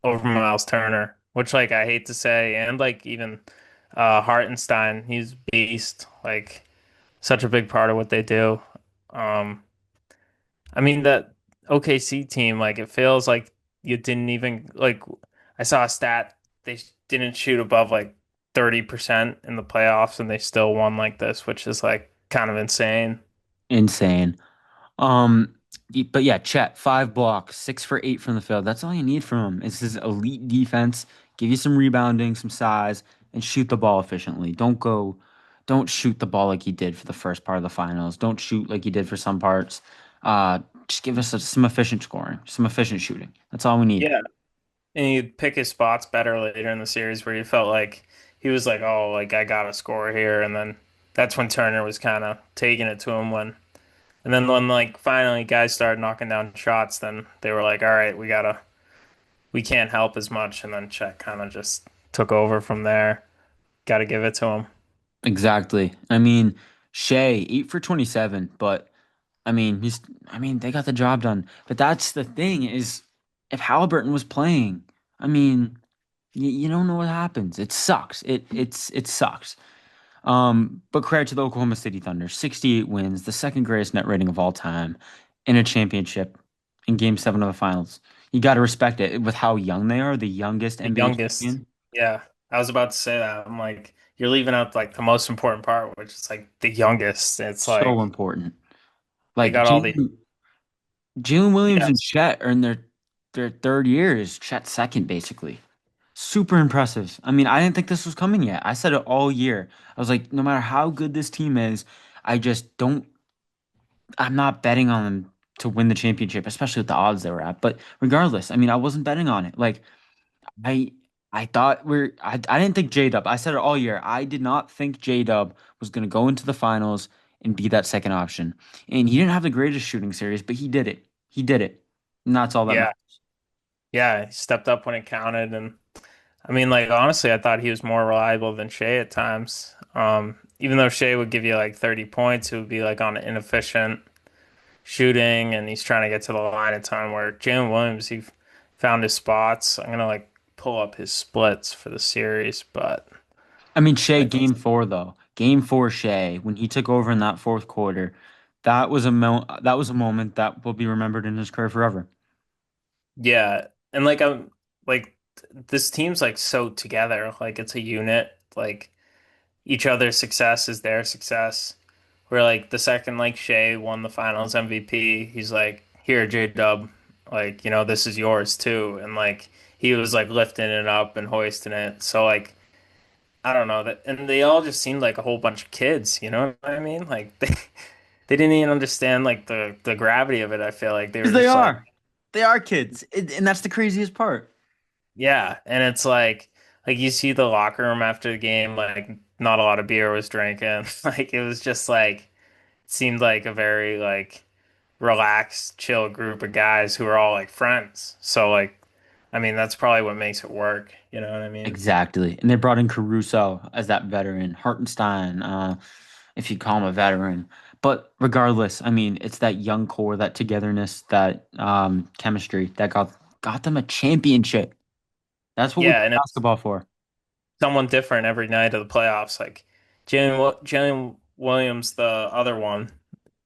S2: Miles Turner, which like I hate to say, and like even Hartenstein, he's a beast. Like such a big part of what they do. Um, I mean that OKC team, like it feels like you didn't even like. I saw a stat they didn't shoot above like 30% in the playoffs, and they still won like this, which is like kind of insane.
S1: Insane. Um, but yeah, Chet, 5 blocks, 6 for 8 from the field. That's all you need from him. It's his elite defense. Give you some rebounding, some size, and shoot the ball efficiently. Don't shoot the ball like he did for the first part of the finals. Don't shoot like he did for some parts. Uh, just give us some efficient scoring, some efficient shooting. That's all we need.
S2: Yeah. And he'd pick his spots better later in the series where you felt like he was like, oh, like I gotta score here. And then that's when Turner was kind of taking it to him and then when like finally guys started knocking down shots, then they were like, all right, we can't help as much. And then Chet kind of just took over from there. Got to give it to him.
S1: Exactly. I mean, Shea, 8 for 27, but I mean, they got the job done. But that's the thing is, if Halliburton was playing, I mean, you don't know what happens. It sucks. It sucks. But credit to the Oklahoma City Thunder, 68 wins, the second greatest net rating of all time, in a championship in Game 7 of the Finals. You got to respect it with how young they are, the youngest
S2: The
S1: NBA
S2: youngest.
S1: champion.
S2: Yeah. I was about to say that. I'm like, you're leaving out like the most important part, which is like the youngest. It's
S1: So
S2: like
S1: important.
S2: they
S1: Like
S2: got all the,
S1: Jalen Williams and
S2: yes.
S1: Chet are in their third years. Chet second, basically. Super impressive. I mean, I didn't think this was coming yet. I said it all year. I was like, no matter how good this team is, I just don't. I'm not betting on them to win the championship, especially with the odds they were at. But regardless, I mean, I wasn't betting on it. Like I, I thought I didn't think J Dub. I said it all year. I did not think J Dub was going to go into the finals and be that second option. And he didn't have the greatest shooting series, but he did it. He did it. And that's all that
S2: Yeah.
S1: matters.
S2: Yeah. He stepped up when it counted. And I mean, like, honestly, I thought he was more reliable than Shea at times. Even though Shea would give you like 30 points, it would be like on inefficient shooting and he's trying to get to the line at time where Jalen Williams, he found his spots. I'm gonna like pull up his splits for the series, but
S1: I mean, Shea,
S2: I,
S1: game 4 though. Game 4, Shea, when he took over in that fourth quarter, that was a moment that will be remembered in his career forever.
S2: yeah, and like I'm like this team's like so together, like it's a unit. Like each other's success is their success. Where like the second like Shea won the Finals MVP, he's like, "Here, J-Dub, like this is yours too," and like he was like lifting it up and hoisting it. So like I don't know that, and they all just seemed like a whole bunch of kids. You know what I mean? Like they didn't even understand like the gravity of it. I feel like they were
S1: Because they
S2: just like,
S1: are. They are kids. And that's the craziest part.
S2: yeah, and it's like you see the locker room after the game, like not a lot of beer was drinking. Like it was just like seemed like a very like relaxed, chill group of guys who are all like friends. So like, I mean, that's probably what makes it work. You know what I mean?
S1: Exactly. And they brought in Caruso as that veteran, Hartenstein, if you call him a veteran. But regardless, I mean, it's that young core, that togetherness, that chemistry that got them a championship. That's what we play
S2: Yeah, and it's
S1: basketball for.
S2: someone different every night of the playoffs. Like Jalen Williams, the other one,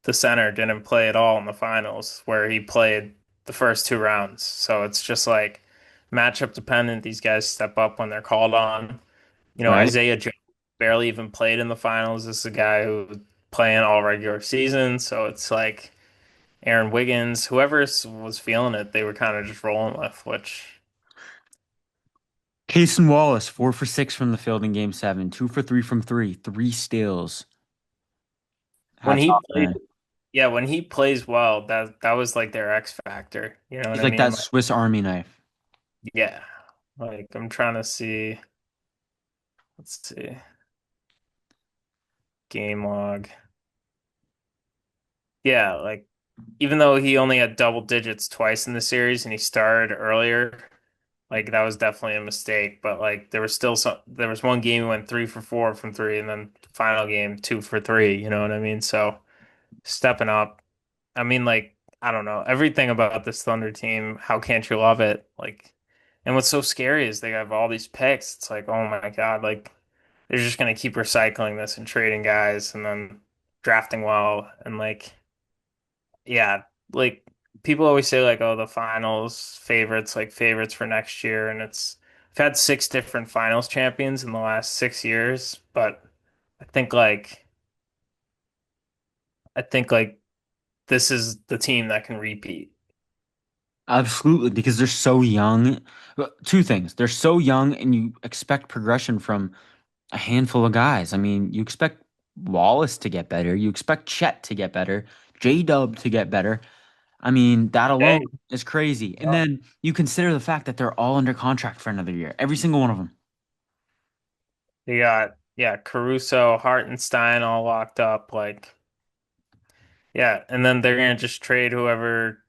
S2: the center, didn't play at all in the finals, where he played the first two rounds. So it's just like matchup dependent. These guys step up when they're called on.
S1: Right?
S2: Isaiah Joe barely even played in the finals. This is a guy who was playing all regular season. So it's like Aaron Wiggins, whoever was feeling it, they were kind of just rolling with, which
S1: Cason Wallace, 4 for 6 from the field in game 7, 2 for 3 from three, 3 steals.
S2: when
S1: Hats
S2: he
S1: off,
S2: played,
S1: man.
S2: yeah, when he plays well, that was like their X factor. You know what
S1: He's
S2: I
S1: like
S2: mean?
S1: that
S2: Like,
S1: Swiss Army knife.
S2: yeah. Like I'm trying to see, let's see, game log. Yeah, like. even though he only had double digits twice in the series and he started earlier, like that was definitely a mistake. But like there was one game he went 3 for 4 from three, and then final game 2 for 3. You know what I mean? So stepping up. I mean, like, I don't know. Everything about this Thunder team, how can't you love it? Like, and what's so scary is they have all these picks. It's like, oh my God, like they're just gonna keep recycling this and trading guys and then drafting well and like yeah, like people always say like, oh, the finals favorites, like favorites for next year, and it's I've had 6 different finals champions in the last 6 years, but I think like I think like this is the team that can repeat.
S1: Absolutely, because they're so young. Two things. They're so young and you expect progression from a handful of guys. I mean, you expect Wallace to get better. You expect Chet to get better. J-Dub to get better. I mean, that alone
S2: Hey,
S1: is crazy. And then you consider the fact that they're all under contract for another year. Every single one of them.
S2: they got yeah, Caruso, Hartenstein all locked up, like yeah, and then they're gonna just trade whoever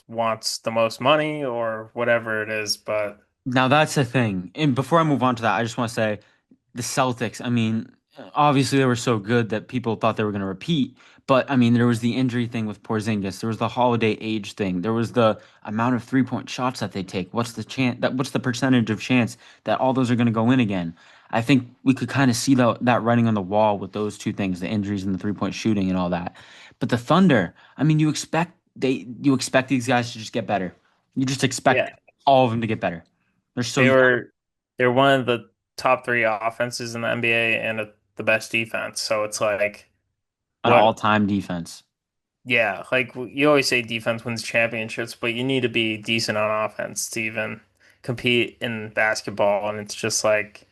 S2: wants the most money or whatever it is, but
S1: Now that's the thing. And before I move on to that, I just want to say the Celtics, I mean, obviously they were so good that people thought they were going to repeat. But I mean, there was the injury thing with Porzingis. There was the holiday age thing. There was the amount of three-point shots that they take. What's the percentage of chance that all those are going to go in again? I think we could kind of see that writing on the wall with those two things, the injuries and the three-point shooting and all that. But the Thunder, I mean, you expect these guys to just get better. You just expect
S2: yeah,
S1: all of them to get better. They're so
S2: they
S1: young
S2: were they're one of the top three offenses in the NBA and the best defense. So it's like
S1: on
S2: what
S1: all-time defense.
S2: yeah, like you always say defense wins championships, but you need to be decent on offense to even compete in basketball. And it's just like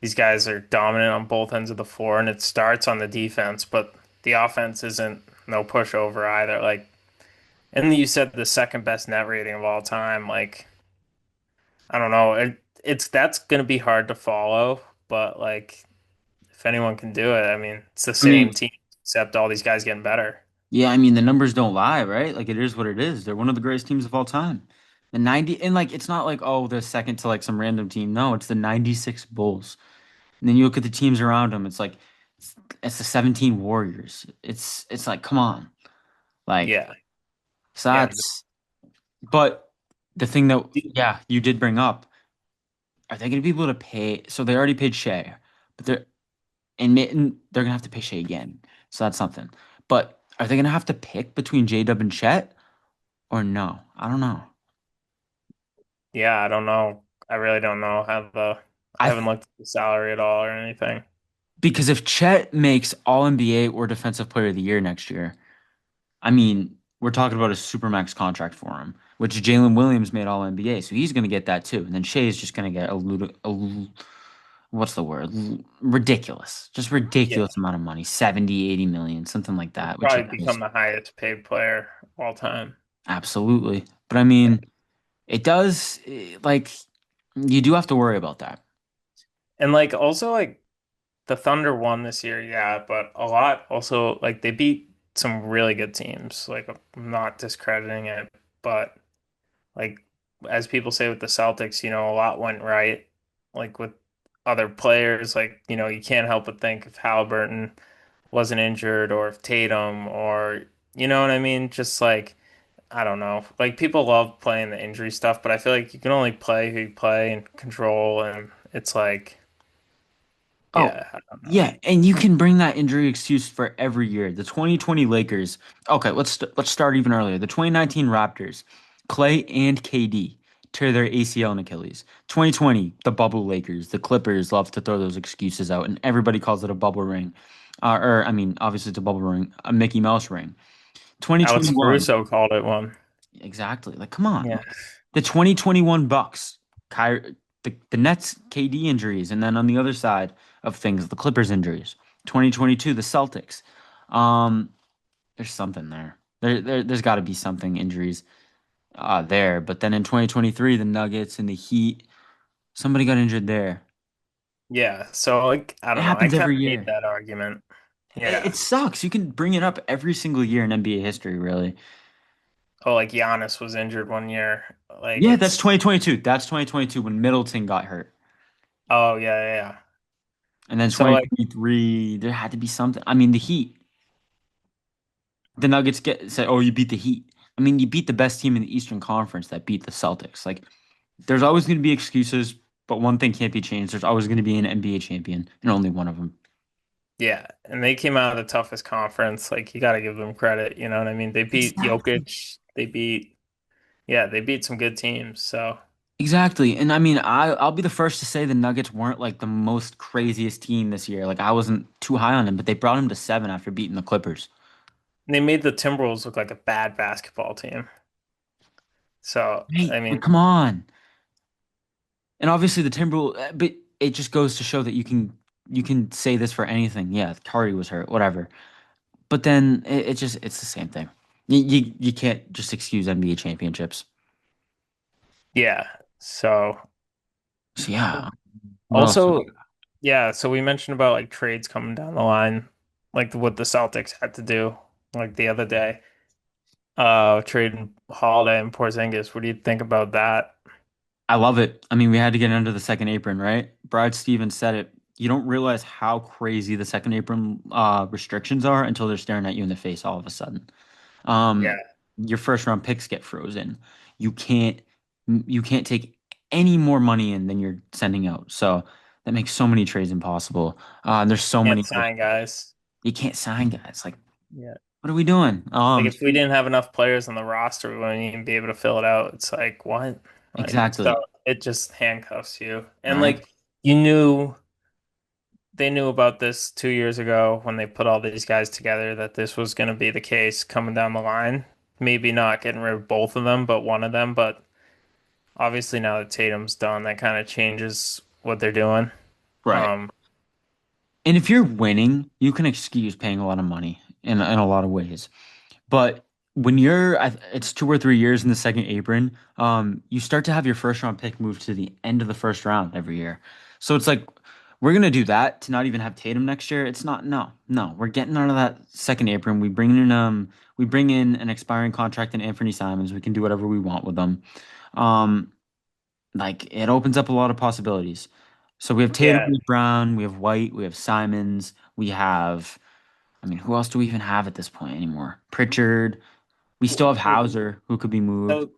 S2: these guys are dominant on both ends of the floor, and it starts on the defense, but the offense isn't no pushover either. Like, and you said the second best net rating of all time. Like, I don't know, it's that's gonna be hard to follow, but like if anyone can do it, I mean, it's the
S1: I mean,
S2: same team except all these guys getting better.
S1: yeah, I mean the numbers don't lie, right? Like it is what it is. They're one of the greatest teams of all time. The 90 and like it's not like oh they're second to like some random team. No, it's the 96 Bulls. And then you look at the teams around them, it's the 17 Warriors. It's like come on. Like
S2: Yeah,
S1: so
S2: yeah.
S1: that's but the thing that yeah, you did bring up, are they going to be able to pay so they already paid Shea, but they're gonna have to pay Shea again. So that's something. But are they gonna have to pick between J-Dub and Chet? Or no, I don't know.
S2: Yeah, I don't know. I really don't know how I
S1: I
S2: haven't
S1: th
S2: looked at the salary at all or anything.
S1: because if Chet makes All NBA or Defensive Player of the Year next year, I mean, we're talking about a supermax contract for him, which Jalen Williams made All NBA, so he's gonna get that too. And then Shea is just gonna get what's the word? Ridiculous, just
S2: Yeah,
S1: ridiculous amount of money, 70, 80 million, something like
S2: he'll
S1: that, which he
S2: probably
S1: is
S2: become the highest paid player all time.
S1: absolutely. But I
S2: Yeah.
S1: mean, it does like you do have to worry about that.
S2: And like also like the Thunder won this year, yeah, but a lot also like they beat some really good teams. Like I'm not discrediting it, but like as people say with the Celtics, a lot went right. Like with other players, like, you can't help but think if Halliburton wasn't injured or if Tatum or you know what I mean? Just like I don't know. Like people love playing the injury stuff, but I feel like you can only play who you play and control and it's like
S1: Oh,
S2: yeah, I don't know.
S1: yeah, and you can bring that injury excuse for every year. The 2020 Lakers. Okay, let's start even earlier. The 2019 Raptors, Clay and KD tear their ACL and Achilles. 2020, the bubble Lakers, the Clippers love to throw those excuses out, and everybody calls it a bubble ring. Or I mean, obviously it's a bubble ring, a Mickey Mouse ring.
S2: Alex
S1: 2021,
S2: Caruso called it one.
S1: exactly. Like, come on.
S2: Yeah.
S1: Like, the 2021 Bucks, the Nets KD injuries, and then on the other side of things, the Clippers injuries. 2022, the Celtics. Um, there's something there. There's got to be something injuries there. But then in 2023, the Nuggets and the Heat, somebody got injured there.
S2: Yeah. So like I
S1: It
S2: don't know. I
S1: happens
S2: kind
S1: every
S2: of hate
S1: year.
S2: that argument.
S1: It
S2: Yeah.
S1: sucks. You can bring it up every single year in NBA history, really.
S2: Oh, like Giannis was injured one year. Like
S1: Yeah, that's
S2: it's
S1: 2022. That's 2022 when Middleton got hurt.
S2: oh yeah, yeah, yeah.
S1: And then
S2: So like
S1: 2023, there had to be something. I mean, the Heat, the Nuggets get say, "Oh, you beat the Heat." I mean, you beat the best team in the Eastern Conference that beat the Celtics. Like, there's always going to be excuses, but one thing can't be changed. There's always going to be an NBA champion, and only one of them.
S2: yeah, and they came out of the toughest conference. Like you got to give them credit, you know what I mean? They beat
S1: Exactly.
S2: Jokic. They beat yeah, they beat some good teams. So
S1: Exactly. And I mean, I'll be the first to say the Nuggets weren't like the most craziest team this year. Like I wasn't too high on them, but they brought them to 7 after beating the Clippers.
S2: they made the Timberwolves look like a bad basketball team. So
S1: Hey,
S2: I
S1: but
S2: mean,
S1: come on. And obviously the Timberwolves, but it just goes to show that you can say this for anything. Yeah, Curry was hurt, whatever. But then it just it's the same thing. You can't just excuse NBA championships.
S2: yeah. So
S1: So yeah, what else?
S2: also, yeah. So we mentioned about like trades coming down the line, like what the Celtics had to do, like the other day. Trading Holiday and Porzingis. What do you think about that?
S1: I love it. I mean, we had to get under the second apron, right? Brad Stevens said it. You don't realize how crazy the second apron restrictions are until they're staring at you in the face all of a sudden.
S2: Yeah.
S1: Your first round picks get frozen. You can't you can't take any more money in than you're sending out. So that makes so many trades impossible. There's so
S2: Can't
S1: many
S2: sign guys.
S1: you can't sign guys. Like,
S2: Yeah.
S1: what are we doing?
S2: Like if we didn't have enough players on the roster, we wouldn't even be able to fill it out. It's like what? Like so
S1: Exactly.
S2: it just handcuffs you. And
S1: Right.
S2: like you knew they knew about this 2 years ago when they put all these guys together that this was going to be the case coming down the line. Maybe not getting rid of both of them, but one of them. But obviously now that Tatum's done, that kind of changes what they're doing.
S1: Right.
S2: Um,
S1: And if you're winning, you can excuse paying a lot of money in a lot of ways. But when it's 2 or 3 years in the second apron, you start to have your first round pick move to the end of the first round every year. So it's like we're gonna do that to not even have Tatum next year. It's not no, no. We're getting out of that second apron. We bring in an expiring contract in Anthony Simons. We can do whatever we want with them. Um, like it opens up a lot of possibilities. So we have Tatum,
S2: yeah.
S1: we have Brown, we have White, we have Simons, we have. I mean, who else do we even have at this point anymore? Pritchard. We still have Hauser, who could be moved.
S2: So,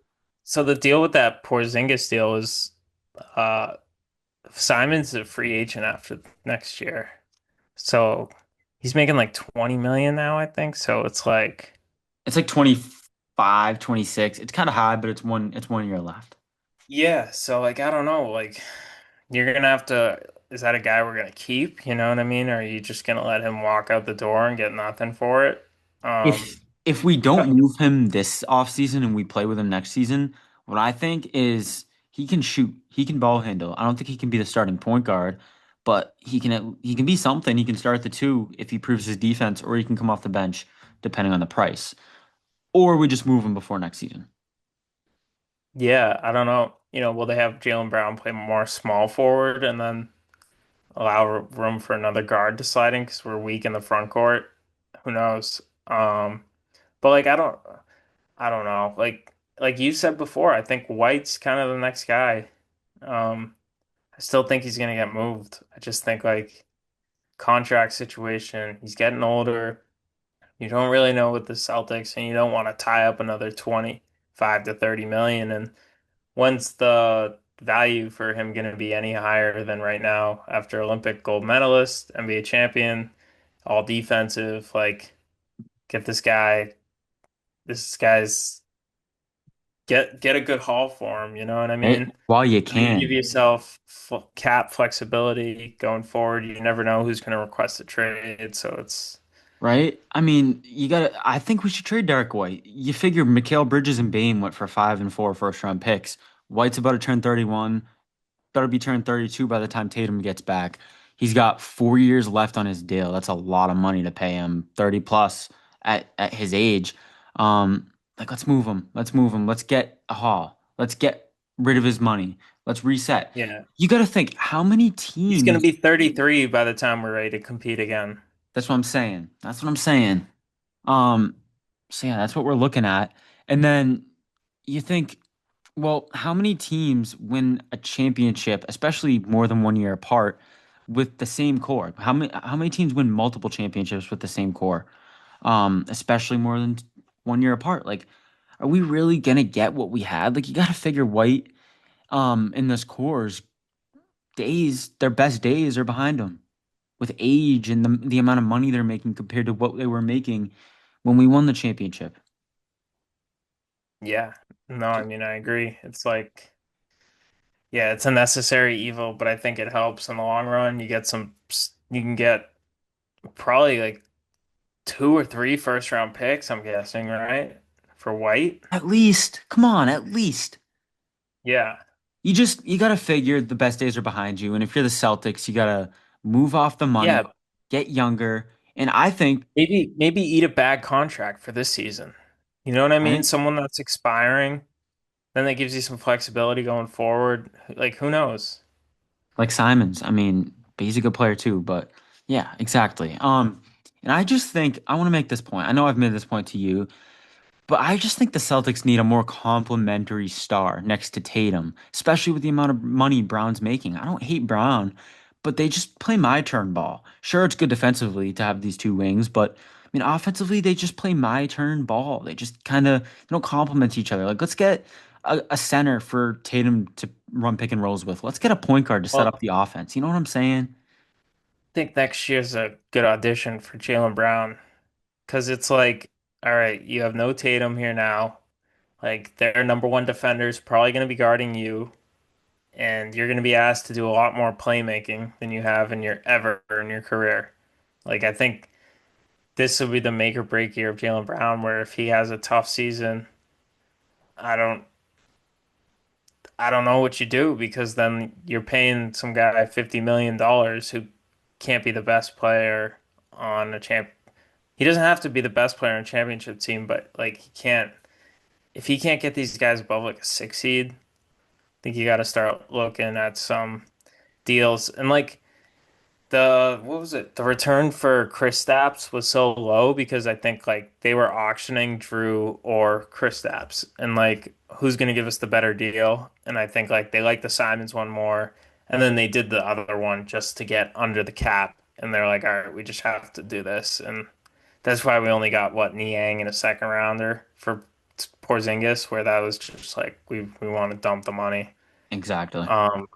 S2: so the deal with that Porzingis deal is, uh, Simon's a free agent after next year. So he's making like 20 million now, I think. So it's like,
S1: It's like 25, 26. It's kind of high, but it's one year left.
S2: yeah. So like, I don't know. Like, you're gonna have to. Is that a guy we're gonna keep? You know what I mean? Or are you just gonna let him walk out the door and get nothing for it? Um,
S1: If we don't move him this offseason and we play with him next season, what I think is he can shoot, he can ball handle. I don't think he can be the starting point guard, but he can be something. He can start the two if he proves his defense, or he can come off the bench depending on the price. Or we just move him before next season.
S2: yeah. I don't know. Will they have Jaylen Brown play more small forward and then allow room for another guard to slide in because we're weak in the front court? Who knows? But like I don't know. Like you said before, I think White's kind of the next guy. Um, I still think he's gonna get moved. I just think like contract situation, he's getting older. You don't really know with the Celtics, and you don't want to tie up another 25 to 30 million. And when's the value for him going to be any higher than right now after Olympic gold medalist, NBA champion, all defensive? Like, get this guy's get a good haul for him. You know what I
S1: Right?
S2: mean?
S1: While you
S2: So you give
S1: can.
S2: yourself cap flexibility going forward. You never know who's going to request a trade, so it's
S1: Right? I mean, I think we should trade Derek White. You figure Mikal Bridges and Bame went for 5 and 4 first round picks. White's about to turn 31, better be turned 32 by the time Tatum gets back. He's got 4 years left on his deal. That's a lot of money to pay him, 30 plus at his age. Like let's move him. Let's move him. Let's get a haul. Let's get rid of his money. Let's reset.
S2: yeah.
S1: You got to think how many
S2: He's going to
S1: teams.
S2: be 33 by the time we're ready to compete again.
S1: That's what I'm saying. That's what I'm saying. Um, so yeah, that's what we're looking at. And then you think, well, how many teams win a championship, especially more than 1 year apart, with the same core? How many teams win multiple championships with the same core? Especially more than 1 year apart. Like, are we really gonna get what we had? Like, you gotta figure White, in this core's days, their best days are behind them with age and the amount of money they're making compared to what they were making when we won the championship.
S2: Yeah. No, I mean, I agree. It's like, yeah, it's a necessary evil, but I think it helps in the long run. You can get probably like two or three first round picks, I'm guessing, right? For White.
S1: At least, come on, at least.
S2: Yeah.
S1: You gotta figure the best days are behind you. And if you're the Celtics, you gotta move off the money,
S2: Yeah.
S1: get younger. And I think,
S2: Maybe eat a bad contract for this season. You know what I mean?
S1: right?
S2: Someone that's expiring, then that gives you some flexibility going forward. Like, who knows?
S1: Like Simons. I mean, but he's a good player too, but yeah, exactly. And I just think I want to make this point. I know I've made this point to you. But I just think the Celtics need a more complementary star next to Tatum, especially with the amount of money Brown's making. I don't hate Brown, but they just play my turn ball. Sure, it's good defensively to have these two wings, but I mean, offensively, they just play my turn ball. They just kind of don't complement each other. Like, let's get a center for Tatum to run pick and rolls with. Let's get a point guard to set
S2: Well,
S1: up the offense. You know what I'm saying?
S2: I think next year's a good audition for Jaylen Brown because it's like, all right, you have no Tatum here now. Like, their number one defender is probably going to be guarding you, and you're going to be asked to do a lot more playmaking than you have in your career. Like, I think this will be the make or break year of Jaylen Brown, where if he has a tough season, I don't I don't know what you do because then you're paying some guy $50 million who can't be the best player on a champ. He doesn't have to be the best player on a championship team, but like he can't if he can't get these guys above like a six seed, I think you got to start looking at some deals. And like the what was it? The return for Chris Stapps was so low because I think like they were auctioning Drew or Chris Stapps and like who's gonna give us the better deal? And I think like they liked the Simons one more, and then they did the other one just to get under the cap. And they're like, all right, we just have to do this, and that's why we only got what Niang in a second rounder for Porzingis, where that was just like we want to dump the money.
S1: Exactly.
S2: Um,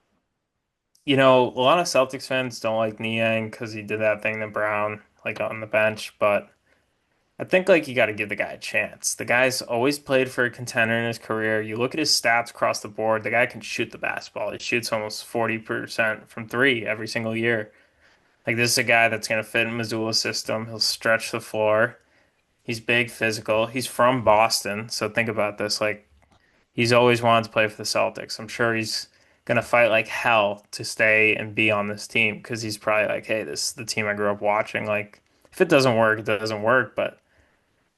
S2: a lot of Celtics fans don't like Niang because he did that thing to Brown, like on the bench. But I think like you got to give the guy a chance. The guy's always played for a contender in his career. You look at his stats across the board. The guy can shoot the basketball. He shoots almost 40% from three every single year. Like this is a guy that's gonna fit in Missoula's system. He'll stretch the floor. He's big, physical. He's from Boston, so think about this. Like he's always wanted to play for the Celtics. I'm sure he's gonna fight like hell to stay and be on this team because he's probably like, hey, this is the team I grew up watching. Like, if it doesn't work, it doesn't work. But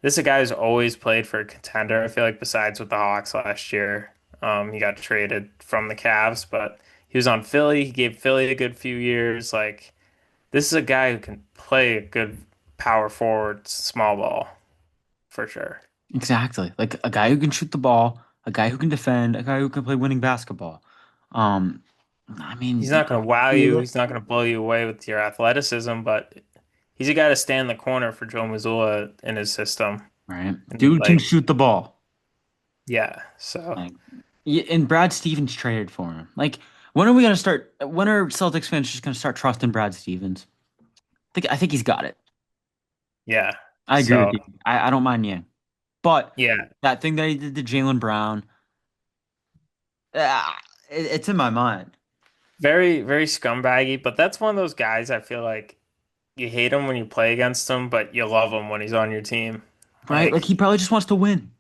S2: this is a guy who's always played for a contender. I feel like besides with the Hawks last year, he got traded from the Cavs, but he was on Philly. He gave Philly a good few years. Like, this is a guy who can play a good power forward, small ball for sure.
S1: Exactly. Like a guy who can shoot the ball, a guy who can defend, a guy who can play winning basketball. Um, I mean,
S2: He's not going to wow you. He's not going to blow you away with your athleticism, but he's a guy to stand in the corner for Joe Mazzulla in his system.
S1: right?
S2: And
S1: Dude can
S2: like,
S1: shoot the ball.
S2: yeah. So
S1: Like, yeah, and Brad Stevens traded for him. Like, when are we gonna start? When are Celtics fans just gonna start trusting Brad Stevens? I think he's got it.
S2: yeah.
S1: I agree with
S2: So
S1: you. I don't mind Yang, but
S2: yeah.
S1: that thing that he did to Jalen Brown, it's in my mind,
S2: Very, very scumbaggy, but that's one of those guys I feel like you hate him when you play against him, but you love him when he's on your team.
S1: right? Like he
S2: Like,
S1: probably just wants to win.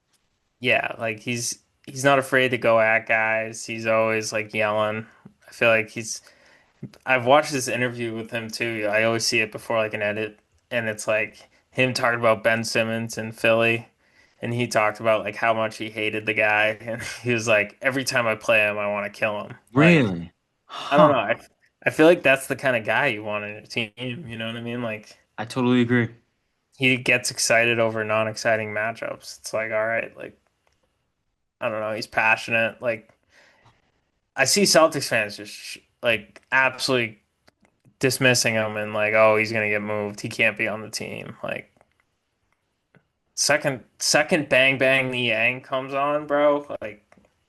S2: yeah, like he's not afraid to go at guys. He's always like yelling. I feel like I've watched this interview with him too. I always see it before like an edit, and it's like him talking about Ben Simmons in Philly, and he talked about like how much he hated the guy, and he was like, every time I play him, I want to kill him. Like,
S1: Really?
S2: I don't
S1: Huh?
S2: know. I feel like that's the kind of guy you want on your team. You know what I mean? Like,
S1: I totally agree.
S2: He gets excited over non-exciting matchups. It's like, all right, like I don't know, he's passionate. Like I see Celtics fans just like absolutely dismissing him and like, oh, he's gonna get moved. He can't be on the team. Like second bang bang the yang comes on, bro. Like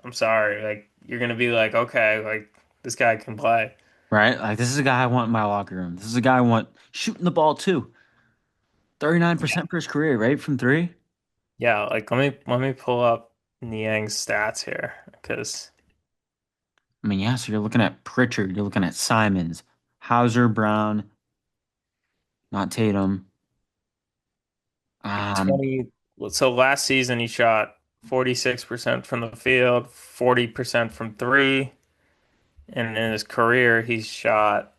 S2: I'm sorry. Like you're gonna be like, okay, like this guy can play.
S1: Right? Like this is a guy I want in my locker room. This is a guy I want shooting the ball too. 39% for his career, right? From three.
S2: Yeah, like let me pull up Niang's stats here because
S1: I mean, yeah, so you're looking at Pritchard, you're looking at Simons, Hauser, Brown, not Tatum. Um,
S2: 20 so last season he shot 46% from the field, 40% from three, and in his career he's shot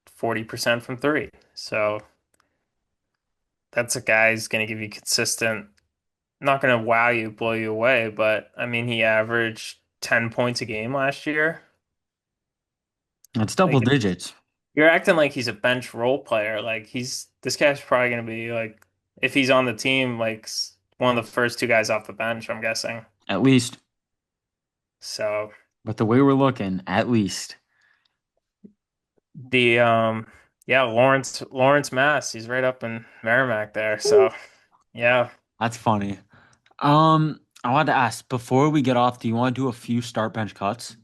S2: 40% from three. So that's a guy who's going to give you consistent, not going to wow you, blow you away, but I mean, he averaged 10 points a game last year.
S1: it's double
S2: Like,
S1: digits.
S2: you're acting like he's a bench role player. Like, this guy's probably going to be like, if he's on the team, like one of the first two guys off the bench, I'm guessing.
S1: At least.
S2: So,
S1: But the way we're looking, at least.
S2: the, yeah, Lawrence Mass, he's right up in Merrimack there. So, yeah,
S1: That's funny. I wanted to ask before we get off, do you want to do a few start bench cuts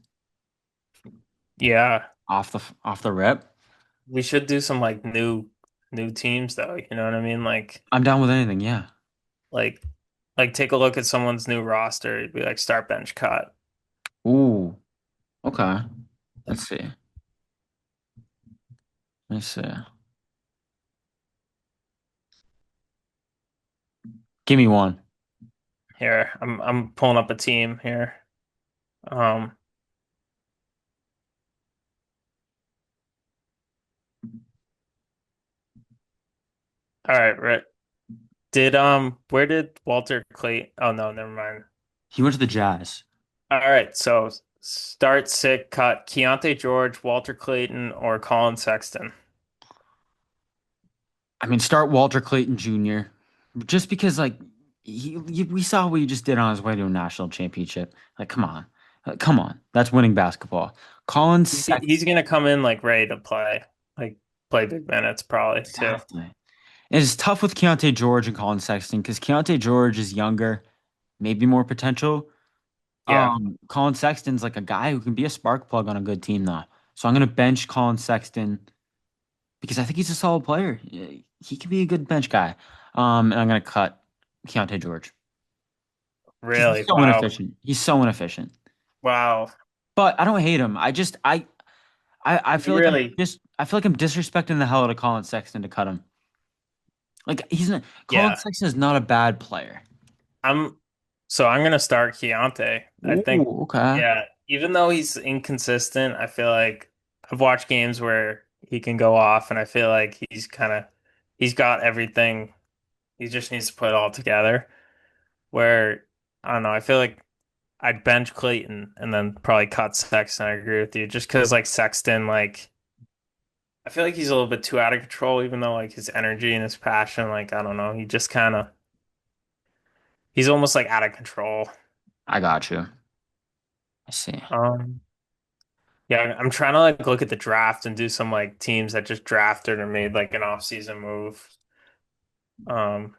S2: yeah,
S1: off the rip?
S2: we should do some like new teams though. You know what I mean?
S1: I'm down with anything, yeah.
S2: Like like take a look at someone's new roster. It'd be like start bench cut.
S1: Ooh, okay. Let's see. Let's see. Give me one.
S2: Here, I'm pulling up a team here. Um, all right, right. Did where did Walter Clayton? Oh no, never mind.
S1: He went to the Jazz.
S2: All right, so start sick cut Keontae George, Walter Clayton, or Colin Sexton.
S1: I mean, start Walter Clayton Jr. Just because, like, we saw what he just did on his way to a national championship. Like, come on, come on, that's winning basketball. Colin
S2: He's
S1: Sexton,
S2: gonna come in like ready to play, like play big minutes probably too.
S1: exactly. It's tough with Keontae George and Colin Sexton because Keontae George is younger, maybe more potential.
S2: Yeah,
S1: Colin Sexton's like a guy who can be a spark plug on a good team, though. So I'm gonna bench Colin Sexton because I think he's a solid player. Yeah, he could be a good bench guy. And I'm gonna cut Keontae George because he's
S2: really.
S1: so
S2: Wow,
S1: inefficient. He's so inefficient.
S2: wow.
S1: But I don't hate him. I
S2: You
S1: feel like
S2: really,
S1: I feel like I'm disrespecting the hell out of Colin Sexton to cut him. Like he's not Colin
S2: yeah.
S1: Sexton is not a bad player.
S2: I'm I'm gonna start Keontae. I think,
S1: Ooh, okay.
S2: yeah, even though he's inconsistent, I feel like I've watched games where he can go off, and I feel like he's got everything. He just needs to put it all together. Where I don't know, I feel like I'd bench Clayton and then probably cut Sexton. I agree with you, just because like Sexton, like I feel like he's a little bit too out of control, even though like his energy and his passion, like I don't know, he just kind of he's almost like out of control.
S1: I got you. I see.
S2: Um. Yeah, I'm trying to like look at the draft and do some like teams that just drafted or made like an offseason move. Um,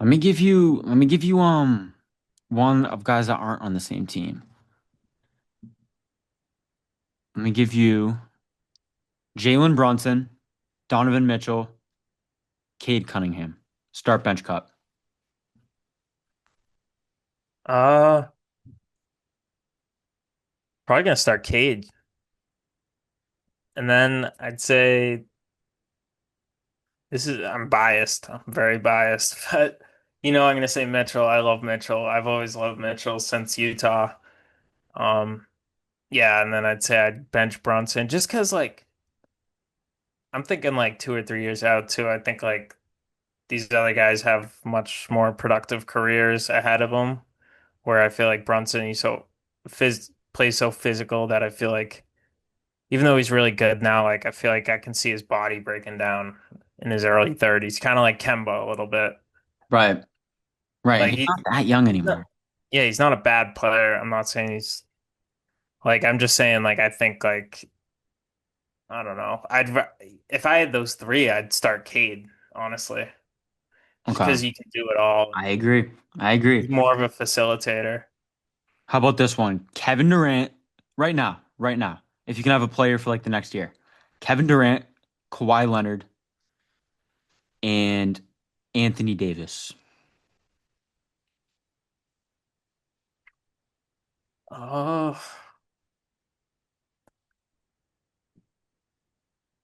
S1: Let me give you one of guys that aren't on the same team. Let me give you Jalen Brunson, Donovan Mitchell, Cade Cunningham. Start bench cut.
S2: uh, Probably gonna start Cade, and then I'd say this is I'm biased. I'm very biased, but I'm gonna say Mitchell. I love Mitchell. I've always loved Mitchell since Utah. Um, yeah, and then I'd say I'd bench Brunson just because like I'm thinking like 2 or 3 years out too. I think like these other guys have much more productive careers ahead of them. Where I feel like Brunson, he's so plays so physical that I feel like even though he's really good now, like I feel like I can see his body breaking down in his early 30s, kind of like Kemba a little bit.
S1: Right. Right.
S2: Like
S1: He's not that young
S2: he's not,
S1: anymore.
S2: yeah, he's not a bad player. I'm not saying he's like I'm just saying like I think like I don't know. If I had those three, I'd start Cade, honestly, just
S1: Okay.
S2: because he can do it all and
S1: I agree. I
S2: he's
S1: agree.
S2: more of a facilitator.
S1: How about this one? Kevin Durant, right now, if you can have a player for like the next year. Kevin Durant, Kawhi Leonard, and Anthony Davis.
S2: Oh,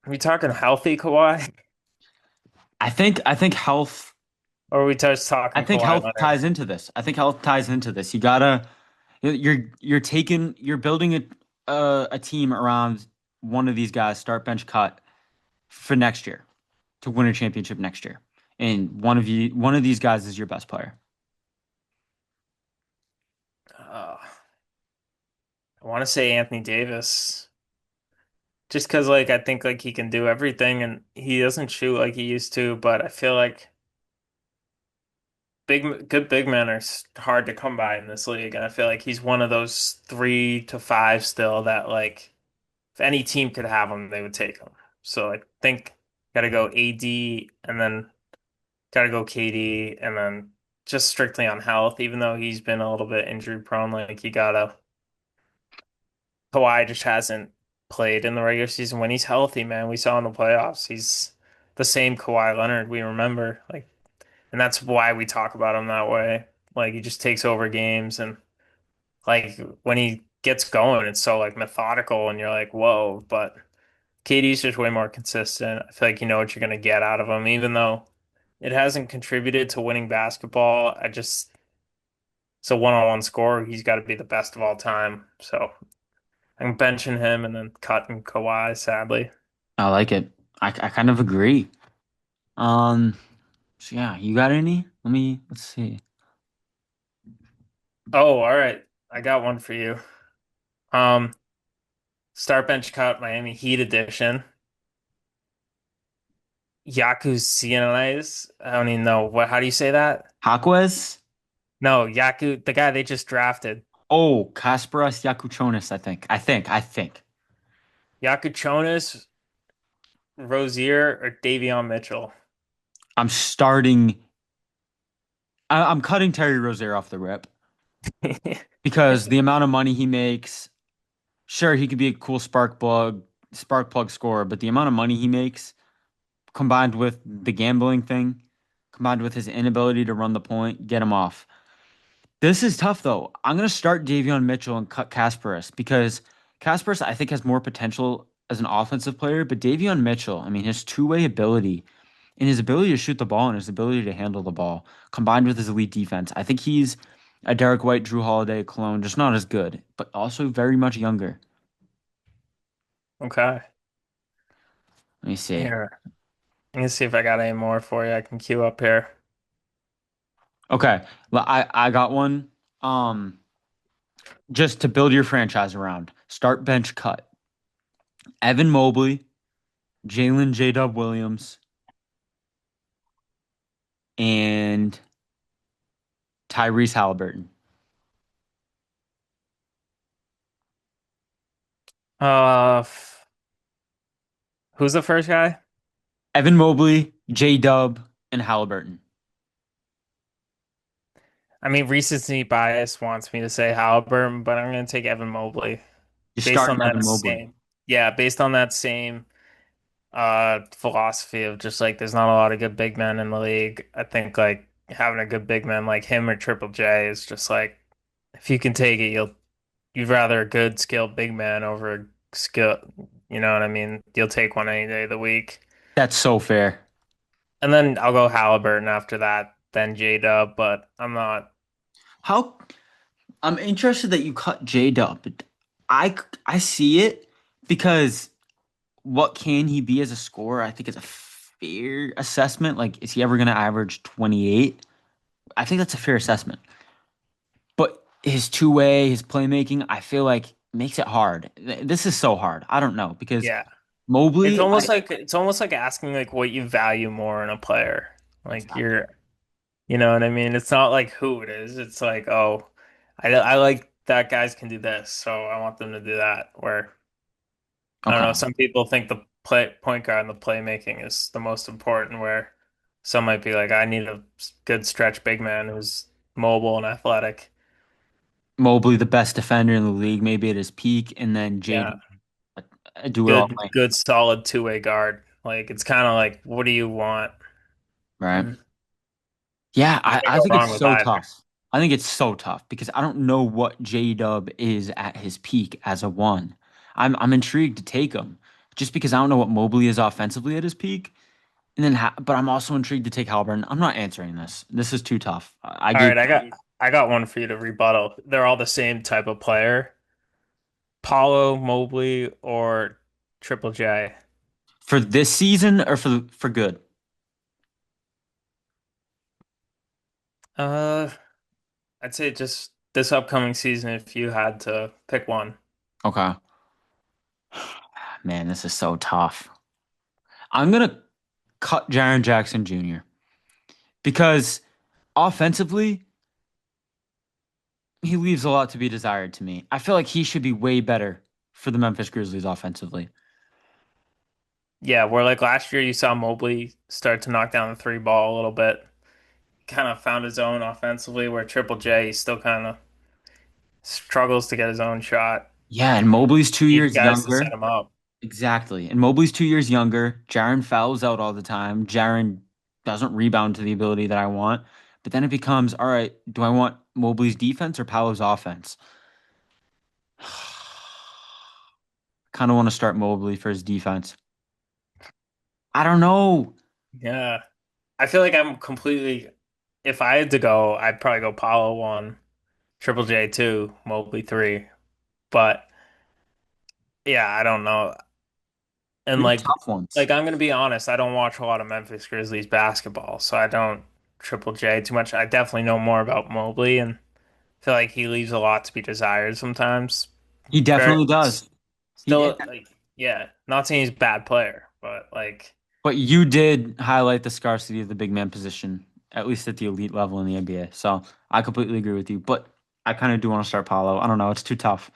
S2: are we talking healthy Kawhi,
S1: I think health
S2: or are we just
S1: I
S2: talking
S1: think
S2: Kawhi
S1: health
S2: Leonard?
S1: ties into this. I think health ties into this. You're taking a team around one of these guys, start bench cut for next year to win a championship next year. And one of these guys is your best player.
S2: Uh, I want to say Anthony Davis, just because like I think like he can do everything and he doesn't shoot like he used to, but I feel like good big men are hard to come by in this league, and I feel like he's one of those 3 to 5 still that like if any team could have him, they would take him. So I think gotta go AD and then gotta go KD and then just strictly on health, even though he's been a little bit injury prone, like you gotta Kawhi just hasn't played in the regular season when he's healthy, man. We saw in the playoffs, he's the same Kawhi Leonard we remember. Like, and that's why we talk about him that way. Like he just takes over games and like when he gets going, it's so like methodical and you're like, whoa, but KD's just way more consistent. I feel like you know what you're gonna get out of him, even though it hasn't contributed to winning basketball. It's a one-on-one scorer. He's got to be the best of all time. So I'm benching him and then cutting Kawhi, sadly.
S1: I like it. I kind of agree. Um, so yeah, you got any? Let's see.
S2: Oh, all right. I got one for you. Um, Start bench cut Miami Heat edition. Yaku Cianez. I don't even know how do you say that?
S1: Hakwes?
S2: No, Yaku, the guy they just drafted.
S1: Oh, Kasparas Yakuchonis, I think.
S2: Yaku Chonis, Rozier, or Davion Mitchell.
S1: I'm starting I'm cutting Terry Rozier off the rip because the amount of money he makes, sure, he could be a cool spark plug scorer, but the amount of money he makes combined with the gambling thing, combined with his inability to run the point, get him off. This is tough though. I'm gonna start Davion Mitchell and cut Kasparas because Kasparas I think has more potential as an offensive player, but Davion Mitchell, I mean, his two-way ability and his ability to shoot the ball and his ability to handle the ball, combined with his elite defense, I think he's a Derek White, Drew Holiday clone, just not as good, but also very much younger.
S2: Okay.
S1: Let me see.
S2: Here. Let me see if I got any more for you. I can queue up here.
S1: Okay, I got one. Um, just to build your franchise around. Start bench cut. Evan Mobley, Jalen J. Dub Williams, and Tyrese Halliburton.
S2: Who's the first guy?
S1: Evan Mobley, J. Dub, and Halliburton.
S2: I mean, recency bias wants me to say Halliburton, but I'm going to take Evan Mobley
S1: You're
S2: based on
S1: starting
S2: that
S1: Evan Mobley.
S2: same, yeah, based on that same philosophy of just like there's not a lot of good big men in the league. I think like having a good big man like him or Triple J is just like if you can take it, you'd rather a good skilled big man over a skill, you know what I mean? You'll take one any day of the week.
S1: That's so fair.
S2: And then I'll go Halliburton after that, then J-Dub, but I'm not.
S1: How I'm interested that you cut J Dub. I see it because what can he be as a scorer? I think it's a fair assessment. Like, is he ever going to average 28? I think that's a fair assessment. But his two way, his playmaking, I feel like makes it hard. This is so hard. I don't know because
S2: Yeah. It's
S1: Mobley,
S2: almost like asking like what you value more in a player. Like
S1: exactly.
S2: you know what I mean? It's not like who it is. It's like, oh, I like that guys can do this, so I want them to do that. Where I don't know,
S1: Okay.
S2: some people think the point guard and the playmaking is the most important, where some might be like, I need a good stretch big man who's mobile and athletic.
S1: Mobley, the best defender in the league, maybe at his peak, and then
S2: Yeah.
S1: Jaden, do it all night,
S2: Good solid two-way guard. Like it's kind of like, what do you want?
S1: right?
S2: And
S1: Yeah,
S2: you
S1: I
S2: can't go
S1: think
S2: wrong
S1: it's
S2: with
S1: so
S2: either.
S1: tough. I think it's so tough because I don't know what J-Dub is at his peak as a one. I'm intrigued to take him just because I don't know what Mobley is offensively at his peak. And then, but I'm also intrigued to take Halburn. I'm not answering this. This is too tough. I
S2: All
S1: gave
S2: right, I got one for you to rebuttal. They're all the same type of player. Paulo, Mobley, or Triple J.
S1: for this season or for good.
S2: Uh, I'd say just this upcoming season if you had to pick one.
S1: Okay, man, this is so tough. I'm gonna cut Jaren Jackson Jr. because offensively, he leaves a lot to be desired to me. I feel like he should be way better for the Memphis Grizzlies offensively.
S2: Yeah, where like last year you saw Mobley start to knock down the three ball a little bit. Kind of found his own offensively, where Triple J still kind of struggles to get his own shot.
S1: Yeah, and Mobley's two
S2: Needs
S1: years
S2: guys to set
S1: younger.
S2: him up.
S1: Exactly. And Mobley's 2 years younger. Jaren fouls out all the time. Jaren doesn't rebound to the ability that I want. But then it becomes, all right, do I want Mobley's defense or Paolo's offense? Kind of want to start Mobley for his defense. I don't know.
S2: Yeah. I feel like I'm completely, if I had to go, I'd probably go Paulo one, Triple J two, Mobley three. But yeah, I don't know. And
S1: Three tough ones.
S2: like I'm gonna be honest, I don't watch a lot of Memphis Grizzlies basketball, so I don't Triple J too much. I definitely know more about Mobley and feel like he leaves a lot to be desired sometimes.
S1: He
S2: Very
S1: definitely does. He,
S2: still like yeah, not saying he's a bad player, but like
S1: but you did highlight the scarcity of the big man position, at least at the elite level in the NBA. So I completely agree with you. But I kind of do want to start Paolo. I don't know. It's too tough.